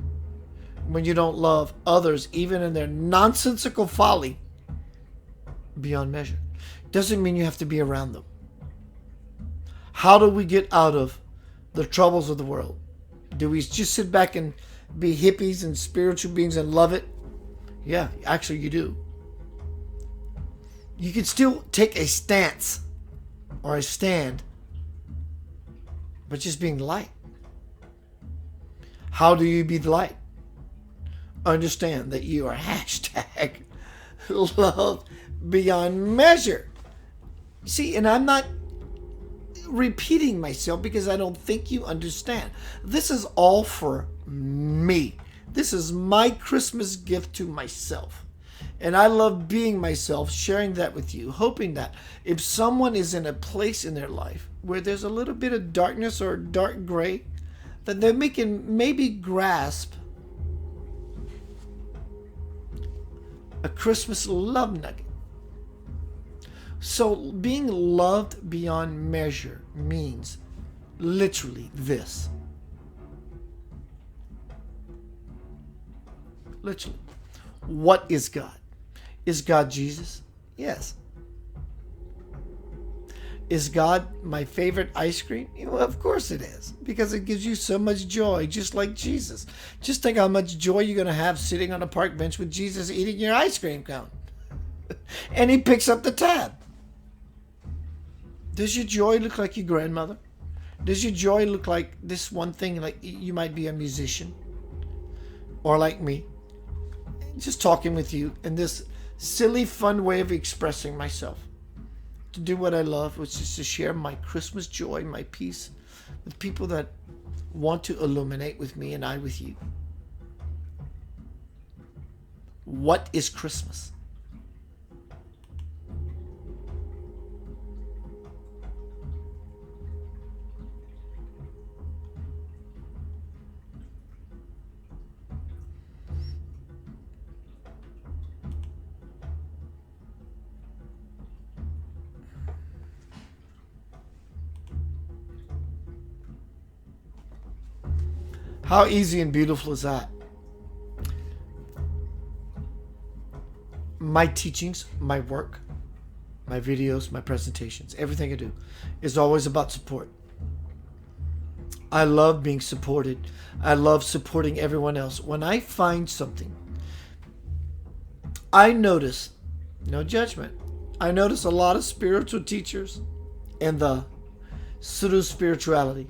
when you don't love others, even in their nonsensical folly, beyond measure? Doesn't mean you have to be around them. How do we get out of the troubles of the world? Do we just sit back and be hippies and spiritual beings and love it? Yeah, actually you do. You can still take a stance or a stand, but just being the light. How do you be the light? Understand that you are hashtag love beyond measure. See, and I'm not repeating myself because I don't think you understand. This is all for me. This is my Christmas gift to myself. And I love being myself, sharing that with you, hoping that if someone is in a place in their life where there's a little bit of darkness or dark gray, that they can maybe grasp a Christmas love nugget. So being loved beyond measure means literally this. Literally. What is God? Is God Jesus? Yes. Is God my favorite ice cream? Well, of course it is, because it gives you so much joy, just like Jesus. Just think how much joy you're going to have sitting on a park bench with Jesus eating your ice cream cone. And he picks up the tab. Does your joy look like your grandmother? Does your joy look like this one thing, like you might be a musician? Or like me, just talking with you in this silly, fun way of expressing myself. To do what I love, which is to share my Christmas joy, my peace, with people that want to illuminate with me and I with you. What is Christmas? How easy and beautiful is that? My teachings, my work, my videos, my presentations, everything I do is always about support. I love being supported. I love supporting everyone else. When I find something, I notice, no judgment, I notice a lot of spiritual teachers in the pseudo spirituality.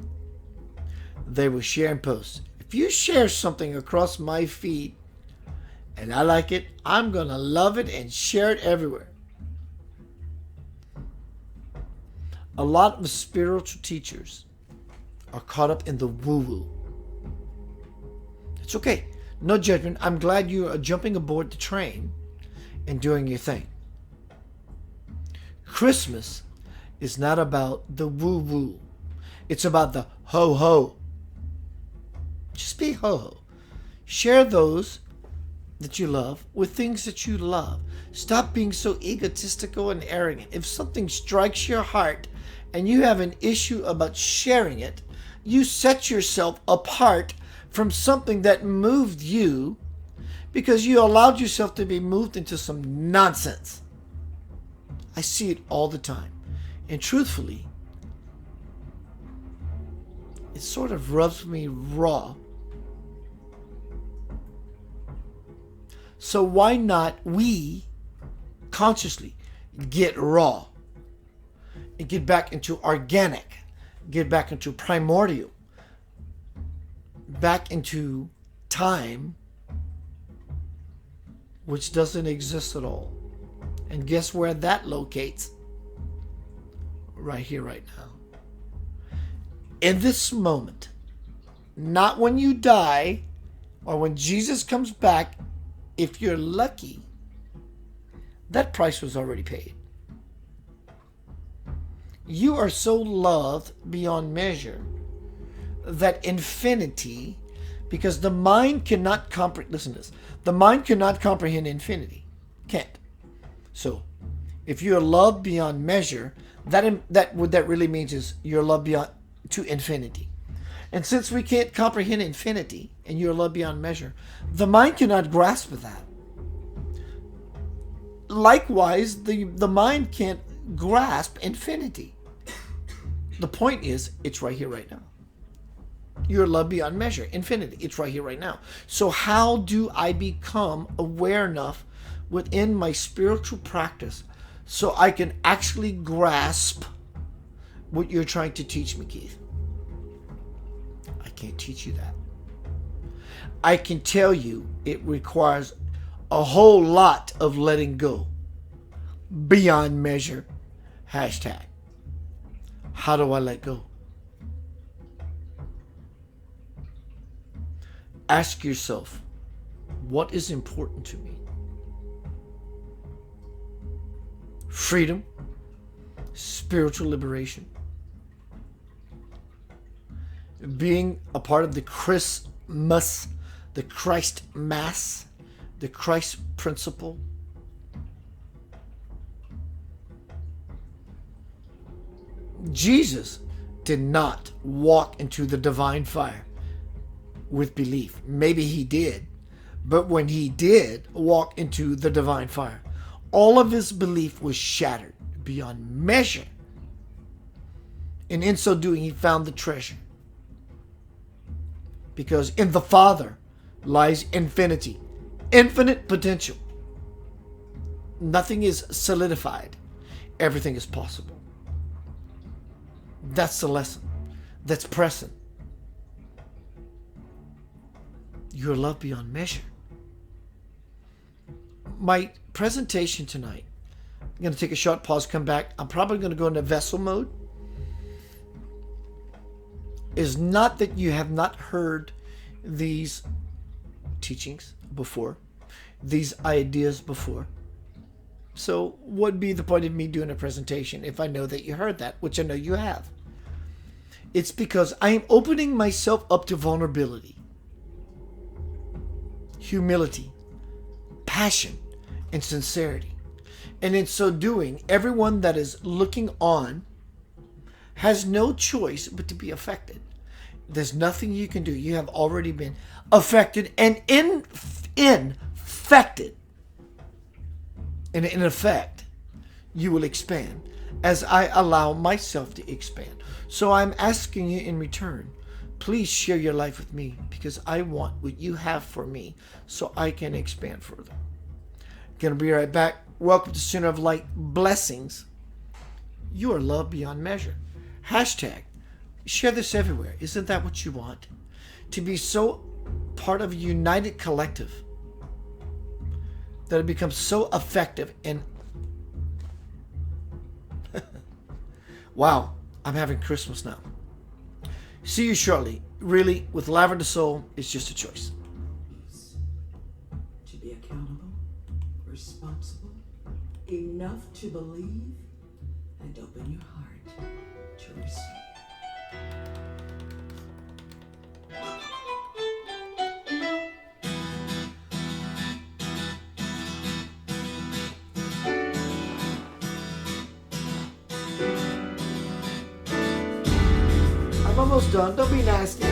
They will share and post. If you share something across my feed and I like it, I'm going to love it and share it everywhere. A lot of spiritual teachers are caught up in the woo-woo. It's okay. No judgment. I'm glad you are jumping aboard the train and doing your thing. Christmas is not about the woo-woo. It's about the ho-ho. Just be ho-ho. Share those that you love with things that you love. Stop being so egotistical and arrogant. If something strikes your heart and you have an issue about sharing it, you set yourself apart from something that moved you because you allowed yourself to be moved into some nonsense. I see it all the time. And truthfully, it sort of rubs me raw. So why not we consciously get raw and get back into organic, get back into primordial, back into time, which doesn't exist at all. And guess where that locates? Right here, right now. In this moment. Not when you die or when Jesus comes back. If you're lucky, that price was already paid. You are so loved beyond measure that infinity, because the mind cannot comprehend, listen to this, the mind cannot comprehend infinity. Can't. So, if you're loved beyond measure, what that really means is you're loved beyond to infinity. And since we can't comprehend infinity and you're loved beyond measure, the mind cannot grasp that. Likewise, the mind can't grasp infinity. The point is, it's right here, right now. You're loved beyond measure, infinity. It's right here, right now. So how do I become aware enough within my spiritual practice so I can actually grasp what you're trying to teach me, Keith? I can't teach you that. I can tell you it requires a whole lot of letting go. Beyond measure. Hashtag. How do I let go? Ask yourself, what is important to me? Freedom, spiritual liberation, being a part of the Christmas, the Christ Mass, the Christ principle. Jesus did not walk into the divine fire with belief. Maybe he did, but when he did walk into the divine fire, all of his belief was shattered beyond measure. And in so doing, he found the treasure. Because in the Father lies infinity, infinite potential. Nothing is solidified. Everything is possible. That's the lesson. That's present. You're loved beyond measure. My presentation tonight, I'm going to take a short pause, come back. I'm probably going to go into vessel mode. Is not that you have not heard these teachings before, these ideas before. So what would be the point of me doing a presentation if I know that you heard that, which I know you have? It's because I am opening myself up to vulnerability, humility, passion, and sincerity. And in so doing, everyone that is looking on has no choice but to be affected. There's nothing you can do. You have already been affected and infected. And in effect, you will expand as I allow myself to expand. So I'm asking you in return, please share your life with me because I want what you have for me so I can expand further. Gonna be right back. Welcome to Center of Light. Blessings. You are loved beyond measure. Hashtag. Share this everywhere. Isn't that what you want? To be so part of a united collective that it becomes so effective and wow, I'm having Christmas now. See you shortly. Really, with Lavender Soul, it's just a choice. To be accountable, responsible, enough to believe, and open your heart to receive. almost done. Don't be nasty.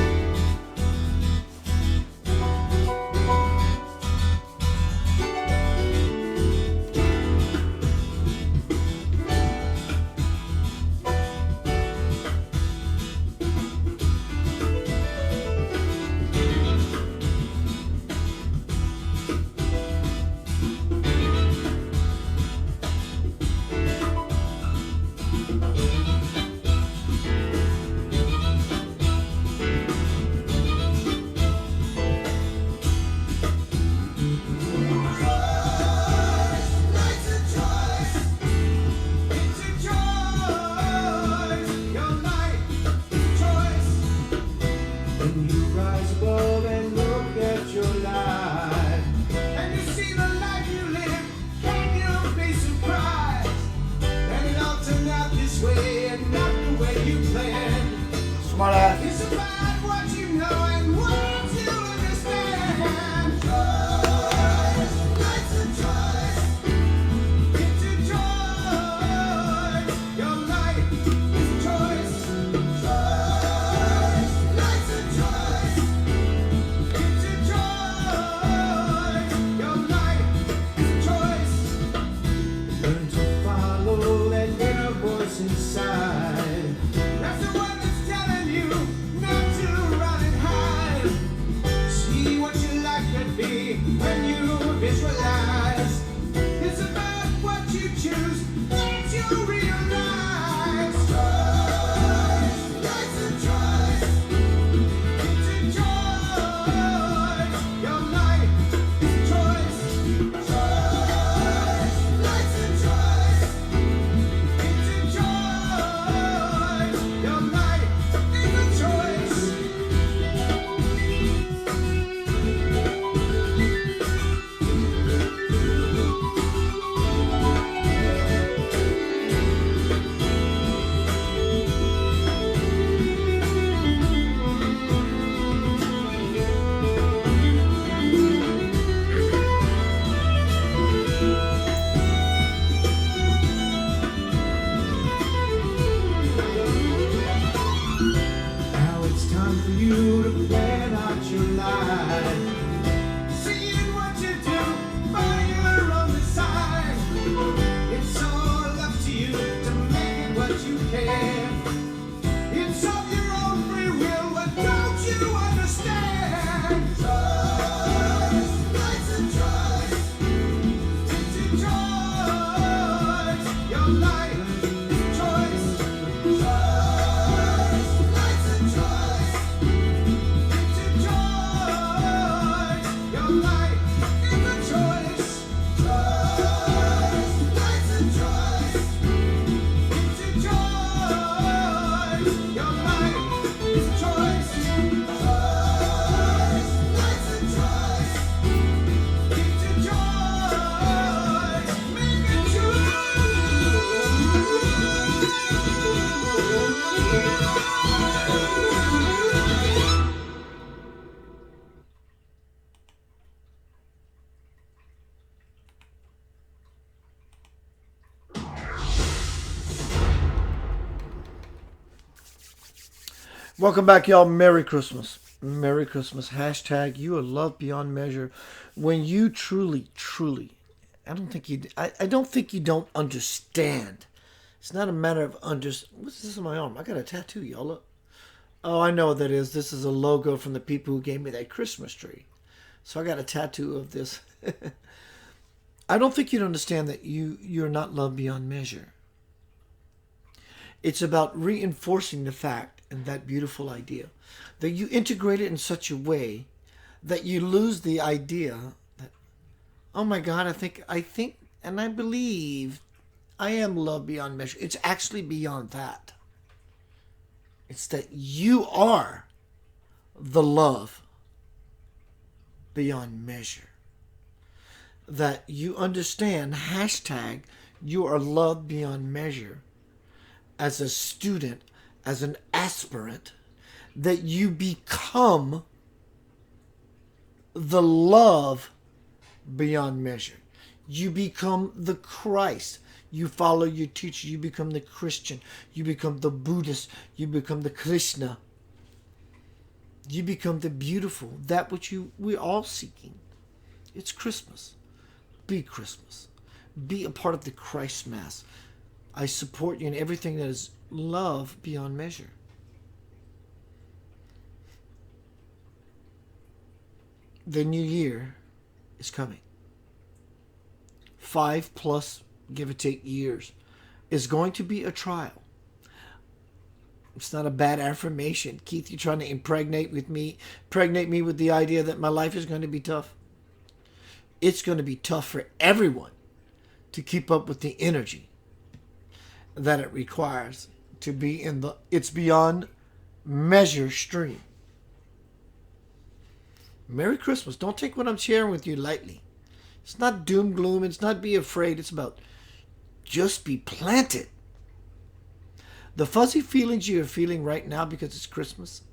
Smart ass. It's about what you know and what you understand. Choice, life's a choice. It's a choice. Your life is a choice. Choice, life's a choice. It's a choice. Your life is a choice. Learn to follow that inner voice inside. That's the one that's telling you not to run and hide. See what your life could be when you visualize. It's about what you choose that you realize. Choice, life's a choice. It's a choice. Your life is a choice. Choice, life's a choice. It's a choice. Your life is a choice. Now it's time for you to plan out your life. Seeing what you do by your own design. It's all up to you to make it what you can. It's of your own free will, what don't you understand? Choice, life's a choice. It's a choice. Your life is a choice. Choice, life's a choice. It's a choice. Your life is a choice. Choice, life's a choice. It's a choice. Your life is a choice. Choice, life's a choice. It's a choice. Make a choice. Welcome back, y'all. Merry Christmas. Merry Christmas. Hashtag you are loved beyond measure. When you truly, truly, I don't think you don't understand. It's not a matter of What's this on my arm? I got a tattoo, y'all. Look. Oh, I know what that is. This is a logo from the people who gave me that Christmas tree. So I got a tattoo of this. I don't think you'd understand that you're not loved beyond measure. It's about reinforcing the fact and that beautiful idea that you integrate it in such a way that you lose the idea that, oh my God, I think, and I believe I am loved beyond measure. It's actually beyond that. It's that you are the love beyond measure. That you understand, hashtag, you are loved beyond measure as a student, as an aspirant, that you become the love beyond measure. You become the Christ. You follow your teacher. You become the Christian. You become the Buddhist. You become the Krishna. You become the beautiful, that which we're all seeking. It's Christmas. Be Christmas. Be a part of the Christ Mass. I support you in everything that is love beyond measure. The new year is coming. 5+, give or take, years is going to be a trial. It's not a bad affirmation. Keith, you're trying to impregnate me with the idea that my life is going to be tough. It's going to be tough for everyone to keep up with the energy that it requires to be in the it's beyond measure stream. Merry Christmas. Don't take what I'm sharing with you lightly. It's not doom gloom. It's not be afraid. It's about just be planted. The fuzzy feelings you are feeling right now because it's Christmas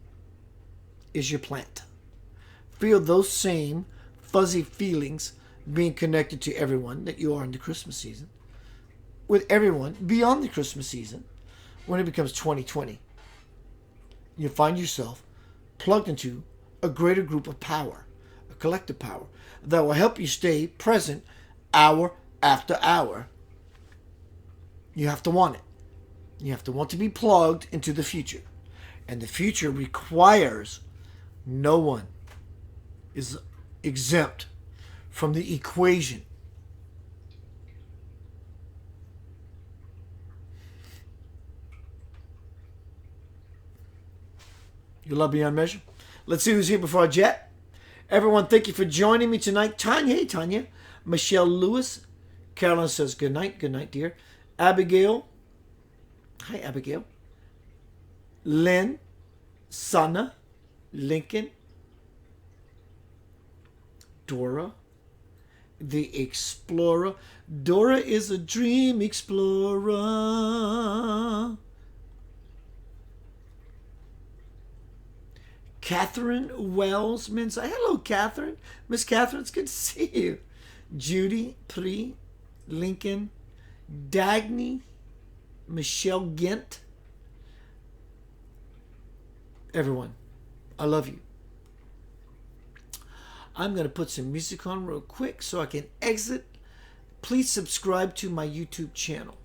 is your plant. Feel those same fuzzy feelings being connected to everyone that you are in the Christmas season. With everyone beyond the Christmas season, when it becomes 2020, you find yourself plugged into a greater group of power, a collective power that will help you stay present hour after hour. You have to want it. You have to want to be plugged into the future. And the future requires no one is exempt from the equation. You love beyond measure? Let's see who's here before I jet. Everyone, thank you for joining me tonight. Tanya, hey Tanya. Michelle Lewis. Carolyn says good night. Good night, dear. Abigail. Hi, Abigail. Lynn. Sana. Lincoln. Dora. The Explorer. Dora is a dream explorer. Catherine Wells Mensa. Hello, Catherine. Miss Catherine, it's good to see you. Judy Pri. Lincoln. Dagny. Michelle Gent. Everyone, I love you. I'm going to put some music on real quick so I can exit. Please subscribe to my YouTube channel.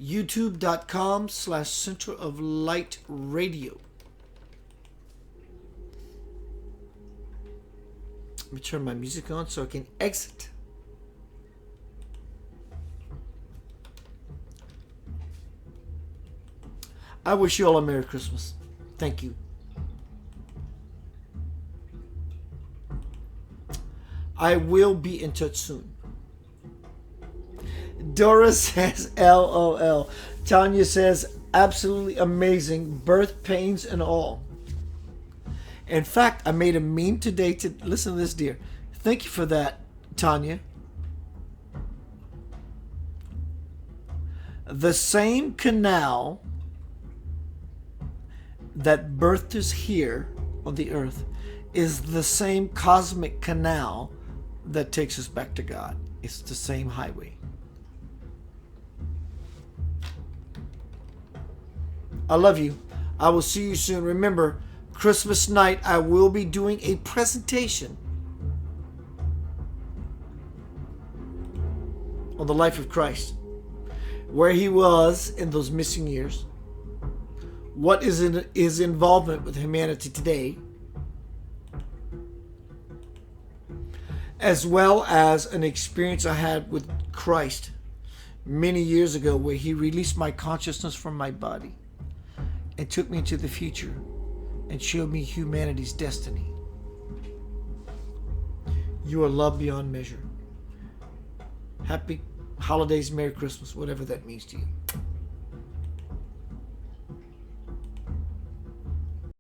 YouTube.com/Center of Light Radio. Let me turn my music on so I can exit. I wish you all a Merry Christmas. Thank you. I will be in touch soon. Dora says, LOL. Tanya says, absolutely amazing. Birth pains and all. In fact, I made a meme today to listen to this, dear. Thank you for that, Tanya. The same canal that birthed us here on the earth is the same cosmic canal that takes us back to God. It's the same highway. I love you. I will see you soon. Remember, Christmas night, I will be doing a presentation on the life of Christ, where he was in those missing years, what is his involvement with humanity today, as well as an experience I had with Christ many years ago where he released my consciousness from my body and took me into the future and showed me humanity's destiny. You are loved beyond measure. Happy holidays, Merry Christmas, whatever that means to you.